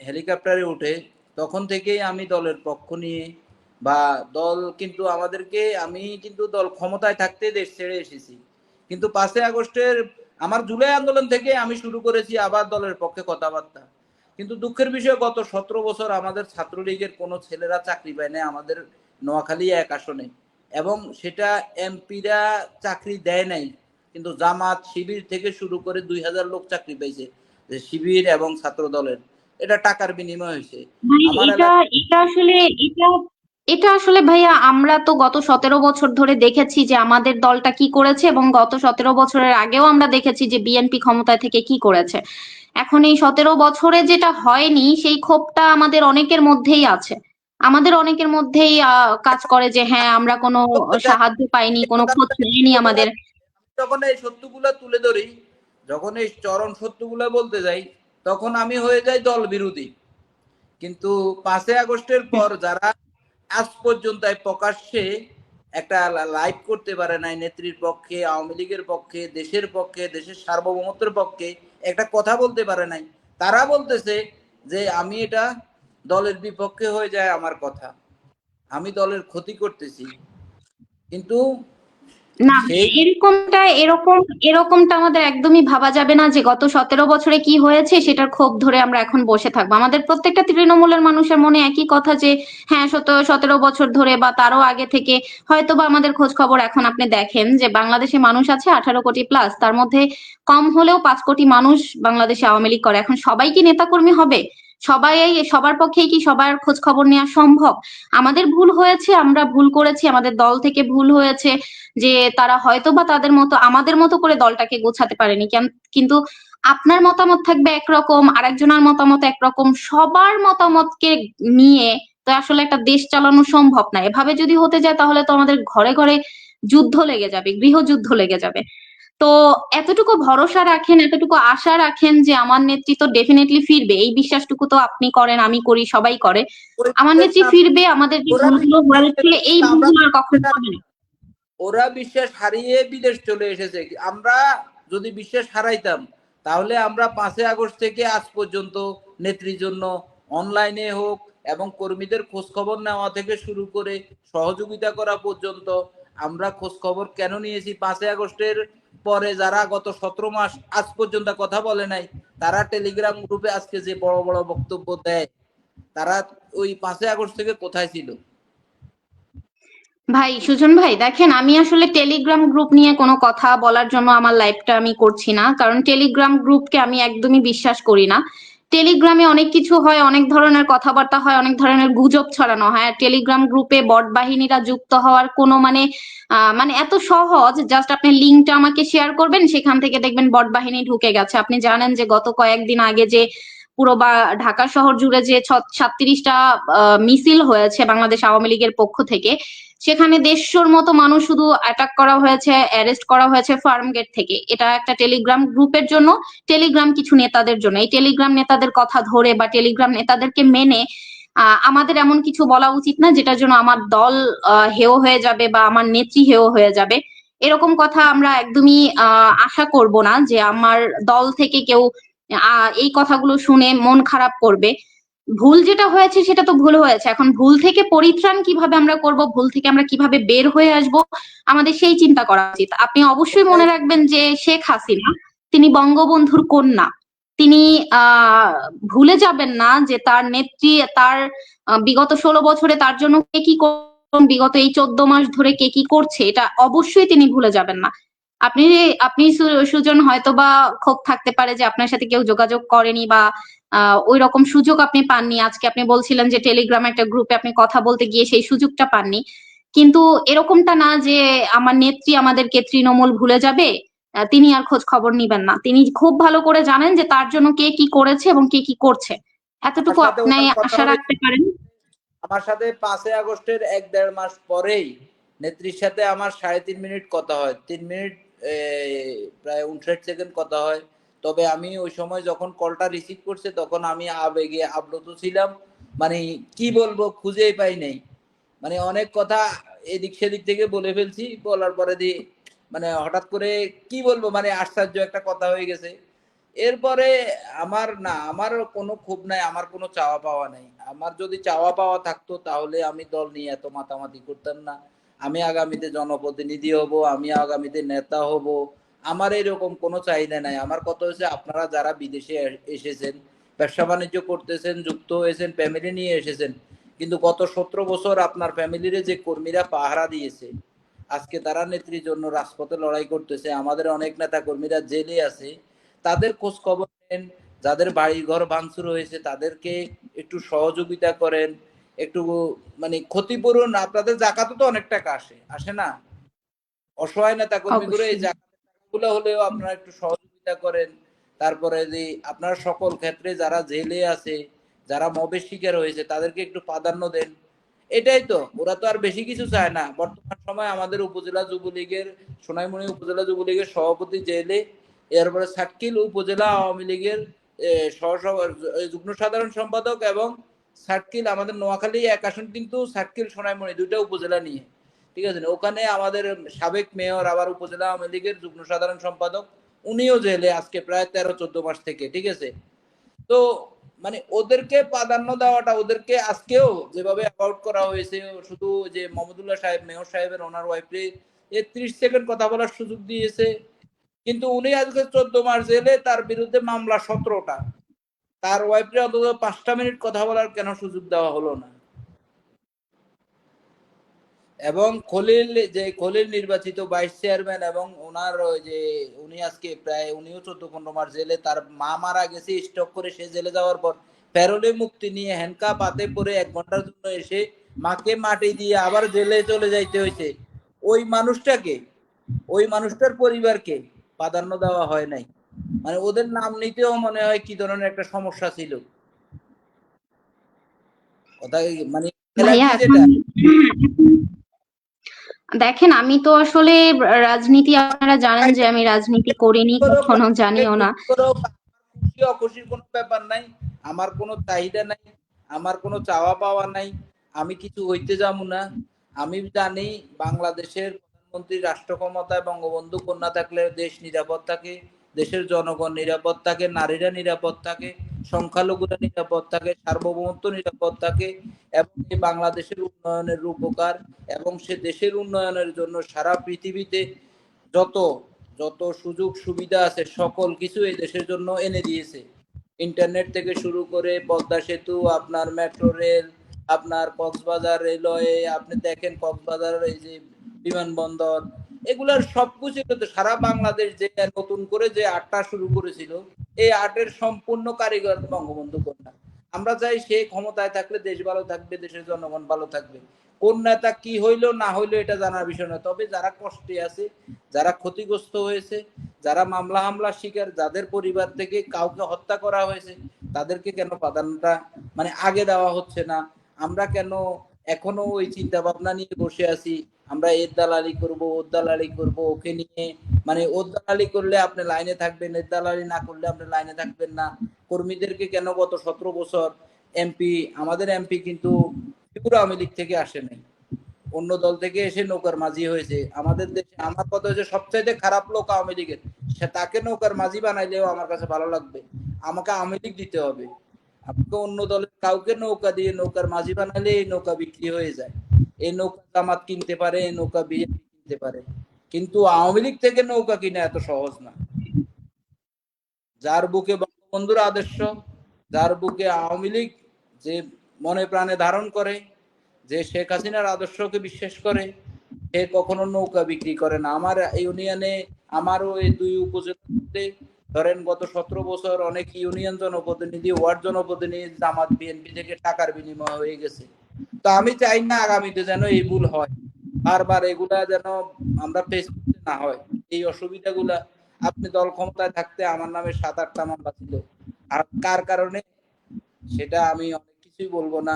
হেলিকপ্টারে উঠে, তখন থেকেই আমি দলের পক্ষ নিয়ে, বা দল কিন্তু আমাদেরকে, আমি কিন্তু দল ক্ষমতায় থাকতে দেশ ছেড়ে এসেছি, কিন্তু 5ই আগস্টের আমার জুলাই আন্দোলন থেকে আমি শুরু করেছি আবার দলের পক্ষে কথাবার্তা। কিন্তু দুঃখের বিষয়, গত 17 বছর আমাদের ছাত্রলীগের কোনো ছেলেরা চাকরি পায় না আমাদের নোয়াখালী 1 আসনে, এবং সেটা এমপিরা চাকরি দেয় নাই, কিন্তু জামাত শিবির থেকে শুরু করে 2000 লোক চাকরি পাইছে, শিবির এবং ছাত্র দলের। এটা টাকার বিনিময় হয়েছে ভাই আমার এটা এলাকা। এটা আসলে এটা এটা আসলে ভাইয়া, আমরা তো গত 17 বছর ধরে দেখেছি যে আমাদের দলটা কি করেছে, এবং গত 17 বছরের আগেও আমরা দেখেছি যে বিএনপি ক্ষমতায় থেকে কি করেছে। এখন এই 17 বছরে যেটা হয়নি, সেই ক্ষোভটা আমাদের অনেকের মধ্যেই আছে। আমাদের অনেকের মধ্যেই কাজ করে যে হ্যাঁ, আমরা কোনো বলতে চাই, সাহায্য পাইনি, এই কোনো খোঁজ কথাটা নেয়নি আমাদের। যখন এই সত্যগুলা তুলে ধরি, যখন এই চরম সত্যগুলা বলতে যাই, তখন আমি হয়ে যাই দল বিরোধী। কিন্তু 5ই আগস্টের পর যারা আজ পর্যন্ত প্রকাশ্যে একটা লাইভ করতে পারে নাই নেত্রীর পক্ষে, আওয়ামী লীগের পক্ষে, দেশের পক্ষে, দেশের সার্বভৌমত্বের পক্ষে একটা কথা বলতে পারে নাই, তারা বলতেছে যে আমি এটা দলের বিপক্ষে হয়ে যায় আমার কথা, আমি দলের ক্ষতি করতেছি, কিন্তু না, সেই এরকমটা আমাদের একদমই ভাবা যাবে না যে গত 17 বছরে কি হয়েছে সেটার ক্ষোভ ধরে আমরা এখন বসে থাকবো। আমাদের প্রত্যেকটা তৃণমূলের মানুষের মনে একই কথা যে হ্যাঁ, 17 বছর ধরে বা তারও আগে থেকে হয়তো বা আমাদের খোঁজ খবর, এখন আপনি দেখেন যে বাংলাদেশে মানুষ আছে 18 কোটি প্লাস, তার মধ্যে কম হলেও 5 কোটি মানুষ বাংলাদেশে আওয়ামী লীগ করে। এখন সবাই কি নেতাকর্মী হবে? সবাই সবার পক্ষেই কি সবার খোঁজ খবর নেওয়া সম্ভব? আমাদের ভুল হয়েছে, আমরা ভুল করেছি, আমাদের দল থেকে ভুল হয়েছে যে তারা হয়তোবা তাদের মতো আমাদের মতো করে দলটাকে গোছাতে পারেনি। কিন্তু আপনার মতামত থাকবে একরকম, আরেকজনের মতামত একরকম, সবার মতামতকে নিয়ে তো আসলে একটা দেশ চালানো সম্ভব না। এভাবে যদি হতে যায় তাহলে তো আমাদের ঘরে ঘরে যুদ্ধ লেগে যাবে, গৃহযুদ্ধ লেগে যাবে। তো এতটুকু ভরসা রাখেন, এতটুকু আশা রাখেন যে আমার নেত্রী তো ডেফিনেটলি ফিরবে, এই বিশ্বাসটুকু তো আপনি করেন, আমি করি, সবাই করে। ওই আমার বিশ্বাস নেত্রী না, ফিরবে, আমাদের যে ওরা ভুলগুলো বিশ্বাস হয়েছে হারিয়ে এই গেছে, আমরা ভুলগুলো আর কখনো হবে না। ওরা বিশ্বাস হারিয়ে বিদেশ চলে এসেছে। আমরা যদি বিশ্বাস হারাইতাম তাহলে আমরা 5ই আগস্ট থেকে আজ পর্যন্ত নেত্রীর জন্য অনলাইনে হোক এবং কর্মীদের খোঁজ খবর নেওয়া থেকে শুরু করে সহযোগিতা করা পর্যন্ত আমরা খোঁজ খবর কেন নিয়েছি? 5ই আগস্টের পরে যারা গত 17 মাস আজ পর্যন্ত কথা বলে নাই, তারা টেলিগ্রাম গ্রুপে আজকে যে বড় বড় বক্তব্য দেয়, তারা ওই 5ই আগস্ট থেকে কোথায় ছিল? ভাই সুজন ভাই, দেখেন আমি আসলে টেলিগ্রাম গ্রুপ নিয়ে কোনো কথা বলার জন্য আমার লাইভটা আমি করছি না, কারণ টেলিগ্রাম গ্রুপকে আমি একদমই বিশ্বাস করি না। টেলিগ্রামে অনেক কিছু হয়, অনেক ধরনের কথাবার্তা হয়, অনেক ধরনের গুজব ছড়ানো হয়। আর টেলিগ্রাম গ্রুপে বট বাহিনীরা যুক্ত হওয়ার কোনো মানে এত সহজ, জাস্ট আপনি লিঙ্কটা আমাকে শেয়ার করবেন, সেখান থেকে দেখবেন বট বাহিনী ঢুকে গেছে। আপনি জানেন যে গত কয়েকদিন আগে যে পুরো ঢাকা শহর জুড়ে যে 37টা মিছিল হয়েছে বাংলাদেশ আওয়ামী লীগের পক্ষ থেকে, সেখানে 150-র মতো মানুষ শুধু অ্যাটাক করা হয়েছে, অ্যারেস্ট করা হয়েছে ফার্ম গেট থেকে। এটা একটা টেলিগ্রাম গ্রুপের জন্য, টেলিগ্রাম কিছু নেতাদের জন্য। এই টেলিগ্রাম নেতাদের কথা ধরে বা টেলিগ্রাম নেতাদেরকে মেনে আমাদের এমন কিছু বলা উচিত না যেটার জন্য আমার দল হেয় হয়ে যাবে বা আমার নেত্রী হেয় হয়ে যাবে। এরকম কথা আমরা একদমই আশা করব না যে আমার দল থেকে কেউ এই কথাগুলো শুনে মন খারাপ করবে। ভুল যেটা হয়েছে সেটা তো ভুল হয়েছে, এখন ভুল থেকে পরিত্রাণ কিভাবে আমরা করব, ভুল থেকে আমরা কিভাবে বের হয়ে আসব, আমাদের সেই চিন্তা করা উচিত। আপনি অবশ্যই মনে রাখবেন যে শেখ হাসিনা, তিনি বঙ্গবন্ধুর কন্যা। তিনি আহ ভুলে যাবেন না যে তার নেত্রী, তার বিগত 16 বছরে তার জন্য কে কি বিগত এই 14 মাস ধরে কে কি করছে, এটা অবশ্যই তিনি ভুলে যাবেন না। আপনি আপনি সুজন হয়তো বা ক্ষোভ থাকতে পারে যে আপনার সাথে কেউ যোগাযোগ করেনি বা ওই রকম সুযোগ আপনি পাননি। আজকে আপনি বলছিলেন যে টেলিগ্রাম একটা গ্রুপে আপনি কথা বলতে গিয়ে সেই সুযোগটা পাননি। কিন্তু এরকমটা না যে আমার নেত্রী আমাদেরকে তৃণমূল ভুলে যাবে, তিনি আর খোঁজ খবর নিবেন না। তিনি খুব ভালো করে জানেন যে তার জন্য কে কি করেছে এবং কে কি করছে। আমার এতটুকু সাথে আপনি ওনার কথা আশা হয়েছে, রাখতে পারেন। আমার সাথে 5ই আগস্টের 1-1.5 মাস পরেই নেত্রীর সাথে আমার 3.5 মিনিট কথা হয়, 3 মিনিট প্রায় 59 সেকেন্ড কথা হয়। তবে আমি ওই সময় যখন কলটা রিসিভ করছে তখন আমি আবেগে আপ্লুত ছিলাম। মানে কি বলবো খুঁজেই পাই নাই। মানে অনেক কথা এদিক সেদিক থেকে বলে ফেলছি, বলার পরে দিয়ে মানে হঠাৎ করে কি বলবো, মানে আশ্চর্য একটা কথা হয়ে গেছে। এরপরে আমার কোনো ক্ষোভ নাই, আমার কোনো চাওয়া পাওয়া নাই। আমার যদি চাওয়া পাওয়া থাকতো তাহলে আমি দল নিয়ে এত মাতামাতি করতাম না। আমি আগামীতে জনপ্রতিনিধি হব, আমি আগামীতে নেতা হব। আমার এরকম কোনো চাহিদা নাই। আমার কথা হচ্ছে আপনারা যারা বিদেশে এসেছেন, ব্যবসা বাণিজ্য করতেছেন, যুক্ত হয়েছেন, ফ্যামিলি নিয়ে এসেছেন, কিন্তু গত 17 বছর আপনার ফ্যামিলির যে কর্মীরা পাহারা দিয়েছে, আজকে তারা নেত্রীর জন্য রাজপথে লড়াই করতেছে, আমাদের অনেক নেতা কর্মীরা জেলে আছে, তাদের খোঁজ খবর নেন। যাদের বাড়ি ঘর ভাঙচুর হয়েছে তাদেরকে একটু সহযোগিতা করেন, একটু মানে ক্ষতিপূরণ, আপনাদের জাকাতও তো অনেক টাকা আসে, আসে না? অসহায় নেতা কর্মীগুলো এই অবশ্যই। জাকাতের টাকাগুলো হলেও আপনারা একটু সহযোগিতা করেন। তারপরে যে আপনারা সকল ক্ষেত্রে যারা জেলে আছে, যারা মবের শিকার হয়েছে তাদেরকে একটু প্রাধান্য দেন। এটাই তো, ওরা তো আর বেশি কিছু চায় না। বর্তমান সময় আমাদের উপজেলা যুবলীগের, সোনাইমুড়ি উপজেলা যুবলীগের সভাপতি জেলে, এরপরে সাতকিল উপজেলা আওয়ামী লীগের যুগ্ম সাধারণ সম্পাদক, এবং সাতকিল আমাদের নোয়াখালী 1 আসন, কিন্তু সাতকিল সোনাইমুড়ি 2টা উপজেলা নিয়ে, ঠিক আছে। ওখানে আমাদের সাবেক মেয়র আবার উপজেলা আওয়ামী লীগের যুগ্ম সাধারণ সম্পাদক, উনিও জেলে আজকে প্রায় 13-14 মাস থেকে, ঠিক আছে। তো মানে ওদেরকে প্রাধান্য দেওয়াটা, ওদেরকে আজকেও যেভাবে অ্যাভয়েড করা হয়েছে, শুধু যে মাহমুদুল্লাহ সাহেব, মেয়র সাহেবের ওনার ওয়াইফে ৩০ সেকেন্ড কথা বলার সুযোগ দিয়েছে, কিন্তু উনি আজকে 14 মাস জেলে, তার বিরুদ্ধে মামলা 17টা, তার ওয়াইফে অন্তত 5টা মিনিট কথা বলার কেন সুযোগ দেওয়া হলো না? এবং খলিল নির্বাচিত ভাইস চেয়ারম্যান, এবং ওনার ওই যে উনি আজকে প্রায় উনিও 14-15 মাস জেলে, তার মা মারা গেছে স্ট্রোক করে, সে জেলে যাওয়ার পর প্যারোলে মুক্তি নিয়ে হ্যান্ডকাপ হাতে পরে 1 ঘন্টার জন্য এসে মাকে মাটি দিয়ে আবার জেলে চলে যাইতে হয়েছে। ওই মানুষটাকে, ওই মানুষটার পরিবারকে প্রাধান্য দেওয়া হয় নাই। মানে ওদের নাম নিতেও মনে হয় কি ধরনের একটা সমস্যা ছিল। কথা মানে ভাইয়া কি এখন যেটা দেখেন, আমি তো আসলে রাজনীতি, আপনারা জানেন যে আমি রাজনীতি করিনি, কখনো জানিও না। খুশি অখুশির কোনো ব্যাপার নাই, আমার কোনো চাহিদা নাই, আমার কোনো চাওয়া পাওয়া নাই, আমি কিছু হইতে যাবো না। আমি জানি বাংলাদেশের প্রধানমন্ত্রী, রাষ্ট্র ক্ষমতায় বঙ্গবন্ধু কন্যা থাকলে দেশ নিরাপদ থাকে, দেশের জনগণ নিরাপদ থাকে, নারীরা নিরাপদ থাকে, সংখ্যালঘুরা নিরাপদ থাকে, সার্বভৌমত্ব নিরাপদ থাকে, এবং এই বাংলাদেশের উন্নয়নের রূপকার, এবং সে দেশের উন্নয়নের জন্য সারা পৃথিবীতে যত যত সুযোগ সুবিধা আছে সকল কিছু এই দেশের জন্য এনে দিয়েছে। ইন্টারনেট থেকে শুরু করে পদ্মা সেতু, আপনার মেট্রো রেল, আপনার কক্সবাজার রেলওয়ে, আপনি দেখেন কক্সবাজারের এই যে বিমানবন্দর, এগুলার সবকিছু কিন্তু সারা বাংলাদেশ যে নতুন করে যে আর্টটা শুরু করেছিল, এই আর্টের সম্পূর্ণ কারিগর বঙ্গবন্ধু কন্যা। আমরা চাই সে ক্ষমতায় থাকলে দেশ ভালো থাকবে, দেশের জনগণ ভালো থাকবে। কোন নেতা কি হইলো না হইলো এটা জানার বিষয় না, তবে যারা কষ্টে আছে, যারা ক্ষতিগ্রস্ত হয়েছে, যারা মামলা হামলা শিকার, যাদের পরিবার থেকে কাউকে হত্যা করা হয়েছে, তাদেরকে কেন প্রাধান্যটা মানে আগে দেওয়া হচ্ছে না? আমরা কেন এখনো ওই চিন্তা ভাবনা নিয়ে বসে আছি? আমরা এর দালালি করব, ওর দালালি করব, ওকে নিয়ে মানে ওর দালালি করলে আপনি লাইনে থাকবেন, এর দালালি না করলে আপনি লাইনে থাকবেন না। কর্মীদেরকে কেন গত 17 বছর এমপি, আমাদের এমপি কিন্তু ত্রিপুরা আওয়ামী লীগ থেকে আসে নাই, অন্য দল থেকে এসে নৌকার মাঝি হয়েছে আমাদের দেশে। আমার কথা হচ্ছে সবচাইতে খারাপ লোক আওয়ামী লীগের, সে তাকে নৌকার মাঝি বানাইলেও আমার কাছে ভালো লাগবে। আমাকে আওয়ামী লীগ দিতে হবে, আপনাকে অন্য দলের কাউকে নৌকা দিয়ে নৌকার মাঝি বানালে এই নৌকা বিক্রি হয়ে যায়। এই নৌকা জামাত কিনতে পারে, এই নৌকা বিএনপি কিনতে পারে, কিন্তু আওয়ামী লীগ থেকে নৌকা কিনা এত সহজ না। যার বুকে বঙ্গবন্ধুর আদর্শ, যার বুকে আওয়ামী লীগ যে মনে প্রাণে ধারণ করে, যে শেখ হাসিনার আদর্শকে বিশ্বাস করে, সে কখনো নৌকা বিক্রি করে না। আমার ইউনিয়নে, আমারও এই 2 উপজেলাতে ধরেন গত 17 বছর অনেক ইউনিয়ন জনপ্রতিনিধি, ওয়ার্ড জনপ্রতিনিধি জামাত বিএনপি থেকে টাকার বিনিময় হয়ে গেছে। তো আমি চাই না আগামীতে যেন এই ভুল হয়, বারবার এগুলা যেন আমরা ফেস করতে না হয়। এই অসুবিধাগুলা, আপনি দল ক্ষমতায় থাকতে আমার নামে 7-8টা মামলা ছিল, আর কার কারণে সেটা আমি অনেক কিছুই বলবো না।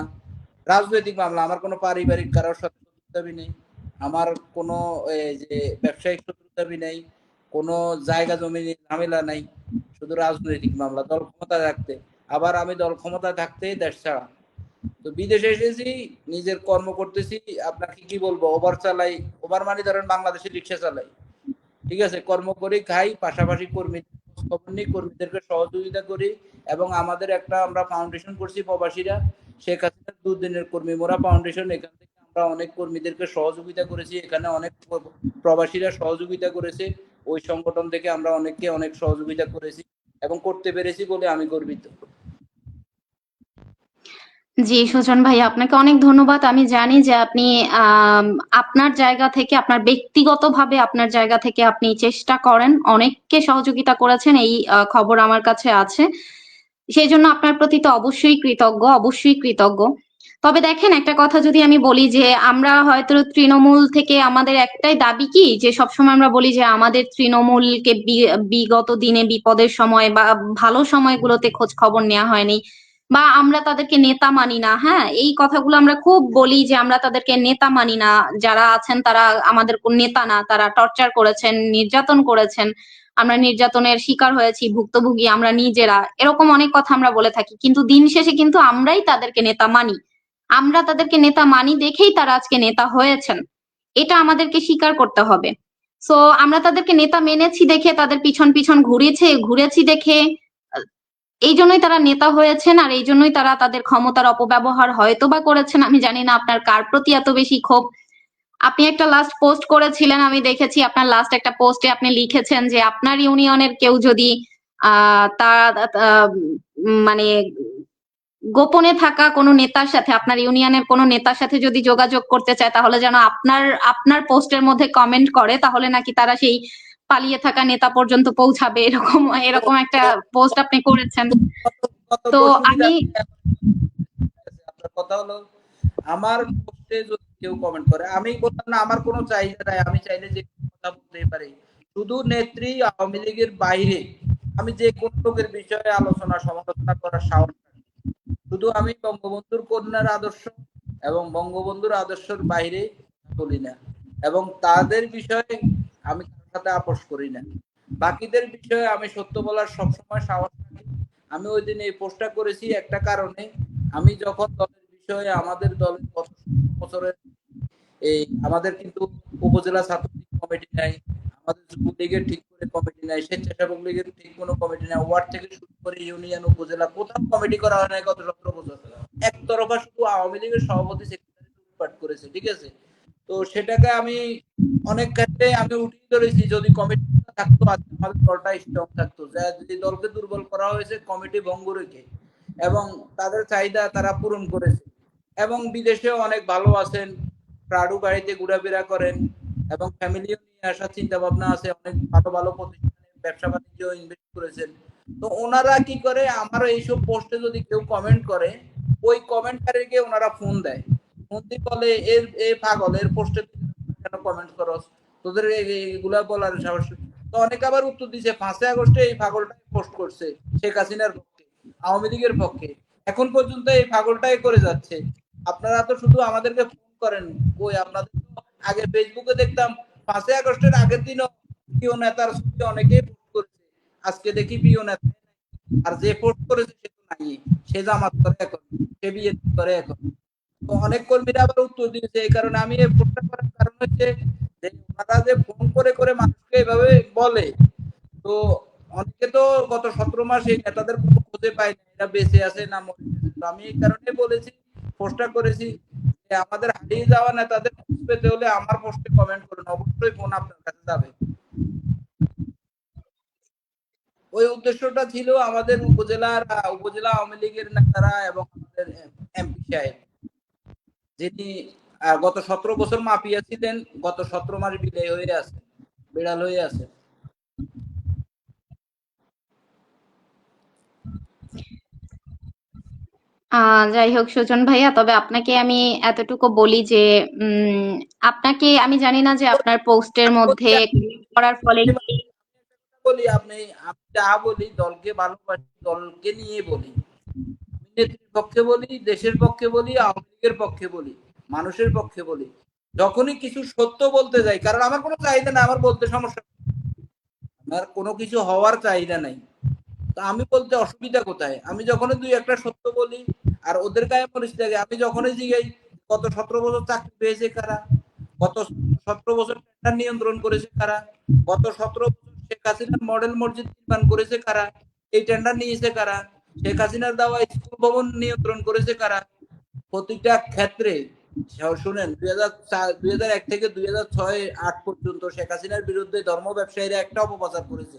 রাজনৈতিক মামলা, আমার কোনো পারিবারিক কারোর সাথে শত্রুতাবি নেই, আমার কোনো এই যে ব্যবসায়িক শত্রুতাবি নেই, কোনো জায়গা জমি নিয়ে ঝামেলা নাই, শুধু রাজনৈতিক মামলা দল ক্ষমতায় থাকতে। আবার আমি দল ক্ষমতায় থাকতেই দেশ ছাড়া। তো বিদেশে এসেছি, নিজের কর্ম করতেছি, আপনাকে কি বলবো, ওভার চালাই, ওভার মানে ধরেন বাংলাদেশে রিক্সা চালাই, ঠিক আছে, কর্ম করি, খাই, পাশাপাশি কর্মীদের খবর নিই, কর্মীদেরকে সহযোগিতা করি। এবং আমাদের একটা আমরা ফাউন্ডেশন করছি প্রবাসীরা, শেখ হাসিনার দুর্দিনের কর্মী মোরা ফাউন্ডেশন, এখান থেকে আমরা অনেক কর্মীদেরকে সহযোগিতা করেছি, এখানে অনেক প্রবাসীরা সহযোগিতা করেছে, ওই সংগঠন থেকে আমরা অনেককে অনেক সহযোগিতা করেছি এবং করতে পেরেছি বলে আমি গর্বিত। জি সুজন ভাই, আপনাকে অনেক ধন্যবাদ। আমি জানি যে আপনি আপনার জায়গা থেকে, আপনার ব্যক্তিগতভাবে আপনার জায়গা থেকে আপনি চেষ্টা করেন, অনেককে সহযোগিতা করেছেন, এই খবর আমার কাছে আছে। সেই জন্য আপনার প্রতি তো অবশ্যই কৃতজ্ঞ, অবশ্যই কৃতজ্ঞ। তবে দেখেন, একটা কথা যদি আমি বলি যে আমরা হয়তো তৃণমূল থেকে আমাদের একটাই দাবি কি, যে সবসময় আমরা বলি যে আমাদের তৃণমূলকে বিগত দিনে বিপদের সময় বা ভালো সময়গুলোতে খোঁজ খবর নেওয়া হয়নি, বা আমরা তাদেরকে নেতা মানি না। হ্যাঁ, এই কথাগুলো আমরা খুব বলি যে আমরা তাদেরকে নেতা মানি না, যারা আছেন তারা আমাদের কোন নেতা না, তারা টর্চার করেছেন, নির্যাতন করেছেন, আমরা নির্যাতনের শিকার হয়েছি, ভুক্তভোগী আমরা নিজেরা, এরকম অনেক কথা আমরা বলে থাকি। কিন্তু দিন শেষে কিন্তু আমরাই তাদেরকে নেতা মানি, আমরা তাদেরকে নেতা মানি দেখেই তারা আজকে নেতা হয়েছেন, এটা আমাদেরকে স্বীকার করতে হবে। সো আমরা তাদেরকে নেতা মেনেছি দেখে, তাদের পিছন পিছন ঘুরেছি দেখে এই জন্যই তারা নেতা হয়েছেন, আর এই জন্যই তারা তাদের ক্ষমতার অপব্যবহার হয়তো বা করেছেন। আমি জানি না আপনার কার প্রতি এত বেশি ক্ষোভ। আপনি একটা লাস্ট পোস্ট করেছিলেন, আমি দেখেছি আপনার লাস্ট একটা পোস্টে আপনি লিখেছেন যে আপনার ইউনিয়নের কেউ যদি তার মানে গোপনে থাকা কোনো নেতার সাথে, আপনার ইউনিয়নের কোনো নেতার সাথে যদি যোগাযোগ করতে চায়, তাহলে যেন আপনার আপনার পোস্টের মধ্যে কমেন্ট করে, তাহলে নাকি তারা সেই পালিয়ে থাকা নেতা পর্যন্ত পৌঁছাবে, এরকম তো এরকম একটা পোস্ট আপনি করেছেন। গত গত তো পরশুদিন আমি আপনার কথা হলো, আমার পোস্টে যদি কেউ কমেন্ট করে, আমি বললাম না আমার কোনো চাহিদা নাই, আমি চাইলে যে কোনো কথা বলতেই পারি। শুধু নেত্রী আওয়ামী লীগের বাইরে আমি যে কোনো লোকের বিষয়ে আলোচনা সমালোচনা করার সাহস রাখি। শুধু আমি বঙ্গবন্ধুর কন্যার আদর্শ এবং বঙ্গবন্ধুর আদর্শের বাইরে বলি না, এবং তাদের বিষয়ে আমি কারোর সাথে আপোষ করি না। বাকিদের বিষয়ে আমি সত্য বলার সবসময় সাহস রাখি। আমি ওই দিন এই পোস্টটা করেছি একটা কারণে, আমি যখন দলের বিষয়ে, আমাদের দলের গত ১৭ বছরের এই আমাদের কিন্তু উপজেলা ছাত্রলীগ কমিটি নাই, আমাদের যুবলীগের ঠিক করে কমিটি নাই, স্বেচ্ছাসেবক লীগের ঠিক কোনো কমিটি নাই, ওয়ার্ড থেকে শুরু করে ইউনিয়ন উপজেলা কোথাও কমিটি করা হয় নাই গত ১৭ বছর। একতরফা শুধু আওয়ামী লীগের সভাপতি সেক্রেটারি লুটপাট করেছে, ঠিক আছে। তো সেটাকে আমি অনেক ক্ষেত্রে আমি উঠিয়ে ধরেছি, যদি কমিটি থাকতো আজকে আমাদের দলটা স্ট্রং থাকতো। যে দলকে দুর্বল করা হয়েছে কমিটি ভঙ্গ রেখে, এবং তাদের চাহিদা তারা পূরণ করেছে। এবং বিদেশেও অনেক ভালো আছেন, প্রাডু গাড়িতে ঘোরাফেরা করেন, এবং ফ্যামিলিও নিয়ে আসার চিন্তা ভাবনা আছে, অনেক ভালো ভালো প্রতিষ্ঠানে ব্যবসা বাণিজ্য ইনভেস্ট করেছেন। তো ওনারা কি করে, আমার এইসব পোস্টে যদি কেউ কমেন্ট করে, ওই কমেন্টকারীকে ওনারা ফোন দেয়, ফোন দিয়ে বলে এর এ পাগল, এর পোস্টে কেন কমেন্ট করস, তোদের এইগুলা বলার সাহস। তো অনেকে আবার উত্তর দিছে 5 আগস্টে এই পাগলটাই পোস্ট করছে শেখ হাসিনার পক্ষে, আওয়ামী লীগের পক্ষে, এখন পর্যন্ত এই পাগলটাই করে যাচ্ছে। আপনারা তো শুধু আমাদেরকে ফোন করেন, কই আপনাদের তো আগে ফেসবুকে দেখতাম 5 আগস্টের আগের দিনও প্রিয় নেতার ছবি অনেকেই পোস্ট করেছে, আজকে দেখি প্রিয় নেতা, আর যে পোস্ট করেছে সে তো নাই, সে জামাত করে এখন, সে বিয়ে করে এখন। তো অনেক কর্মীরা আবার উত্তর দিয়েছে। এই কারণে আমি এই ফোনটা করার কারণ হচ্ছে যে ওনারা যে ফোন করে করে মানুষকে এভাবে বলে, তো অনেকে তো গত 17 মাস এই নেতাদের কোনো খুঁজে পায় না, এরা বেঁচে আছে না মরে গেছে। তো আমি এই কারণে বলেছি, পোস্টটা করেছি যে আমাদের হারিয়ে যাওয়া নেতাদের খোঁজ পেতে হলে আমার পোস্টে কমেন্ট করুন, অবশ্যই ফোন আপনার কাছে যাবে। ওই উদ্দেশ্যটা ছিল আমাদের উপজেলা আওয়ামী লীগের নেতারা এবং আমাদের এমপি সাহেব, যিনি গত 17 বছর মাফিয়া ছিলেন, গত 17 মাস বিদায় হয়ে আছে, বিড়াল হয়ে আছে। যাই হোক সুজন ভাইয়া, তবে আপনাকে আমি এতটুকু বলি যে উম আপনাকে আমি জানি না যে আপনার পোস্টের মধ্যে করার ফলে কি বলি আপনি, আমি যা বলি দলকে ভালোবাসি, দলকে নিয়ে বলি, আমি নেত্রীর পক্ষে বলি, দেশের পক্ষে বলি, আওয়ামী লীগের পক্ষে বলি, মানুষের পক্ষে বলি। যখনই কিছু সত্য বলতে যাই, কারণ আমার কোনো চাহিদা না, আমার বলতে সমস্যা, আমার কোনো কিছু হওয়ার চাহিদা নাই, তো আমি বলতে অসুবিধা কোথায়? আমি যখনই দুই একটা সত্য বলি আর ওদের গায়ে পরিস্থিতি থাকে, আমি যখনই জিগাই গত 17 বছর চাকরি পেয়েছে কারা, গত 17 বছর টেন্ডার নিয়ন্ত্রণ করেছে কারা, গত 17 বছর শেখ হাসিনার মডেল মসজিদ নির্মাণ করেছে কারা, এই টেন্ডার নিয়েছে কারা, শেখ হাসিনার দেওয়া স্কুল ভবন নিয়ন্ত্রণ করেছে কারা, প্রতিটা ক্ষেত্রে। শুনেন, 2001 থেকে 2006-8 পর্যন্ত শেখ হাসিনার বিরুদ্ধে ধর্ম ব্যবসায়ীরা একটা অপপ্রচার করেছে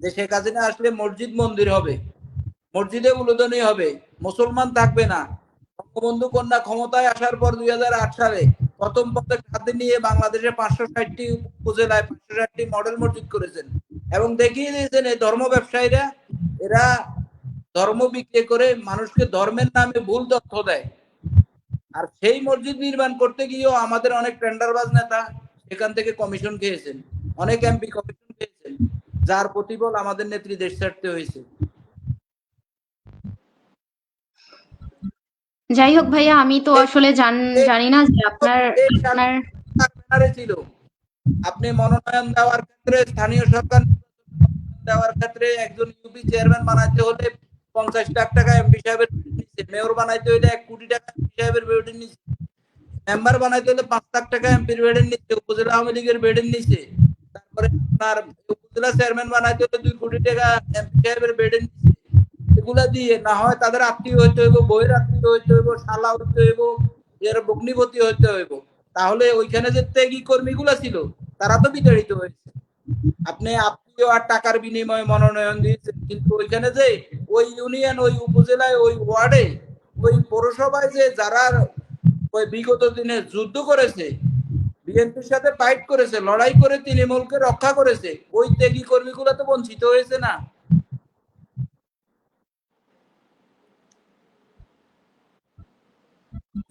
যে শেখ হাসিনা আসলে মসজিদ মন্দির হবে, মসজিদে উলুদনি হবে, মুসলমান থাকবে না। বঙ্গবন্ধু কন্যা ক্ষমতায় আসার পর 2008 সালে প্রথম পদক হাতে নিয়ে বাংলাদেশে 560টি উপজেলায় 560টি মডেল মসজিদ করেছেন, এবং দেখিয়ে দিয়েছেন এই ধর্ম ব্যবসায়ীরা, এরা ধর্ম বিক্রি করে মানুষকে ধর্মের নামে ভুল তথ্য দেয়। আর সেই মসজিদ নির্মাণ করতে গিয়েও আমাদের অনেক টেন্ডারবাজ নেতা সেখান থেকে কমিশন খেয়েছেন, অনেক এমপি কমিশন খেয়েছেন, যার প্রতিফল আমাদের নেত্রী দেশ ছাড়তে হয়েছে। যাই হোক ভাইয়া, আমি তো আসলে জানি না যে আপনার আপনার ব্যানারে ছিল, আপনি মনোনয়ন দেওয়ার ক্ষেত্রে, স্থানীয় সরকার দেওয়ার ক্ষেত্রে একজন ইউপি চেয়ারম্যান বানাইতে হলে 50 লাখ টাকা এমপি সাহেবের নিচ্ছে, মেয়র বানাইতে হলে 1 কোটি টাকা এমপি সাহেবের বেতন নিচ্ছে, মেম্বার বানাইতে হলে 5 লাখ টাকা এমপির বেতন নিচ্ছে, উপজেলা আওয়ামী লীগের বেতন নিচ্ছে, তারপরে আপনার উপজেলা চেয়ারম্যান বানাইতে হলে 2 কোটি টাকা এমপি সাহেবের বেতন নিচ্ছে। এগুলা দিয়ে না হয় তাদের আত্মীয় হইতে হইব, বইয়ের আত্মীয় হইতে হইব, শালা হইতে হইব, এর ভগ্নিপতি হইতে হইব, তাহলে ওইখানে যে ত্যাগী কর্মীগুলা ছিল তারা তো বিতাড়িত হয়েছে। আপনি আত্মীয় আর টাকার বিনিময়ে মনোনয়ন দিয়েছেন, কিন্তু ওইখানে যে ওই ইউনিয়ন, ওই উপজেলায়, ওই ওয়ার্ডে, ওই পৌরসভায় যে যারা ওই বিগত দিনে যুদ্ধ করেছে, বিএনপির সাথে ফাইট করেছে, লড়াই করে তৃণমূলকে রক্ষা করেছে, ওই ত্যাগী কর্মীগুলো তো বঞ্চিত হয়েছে না।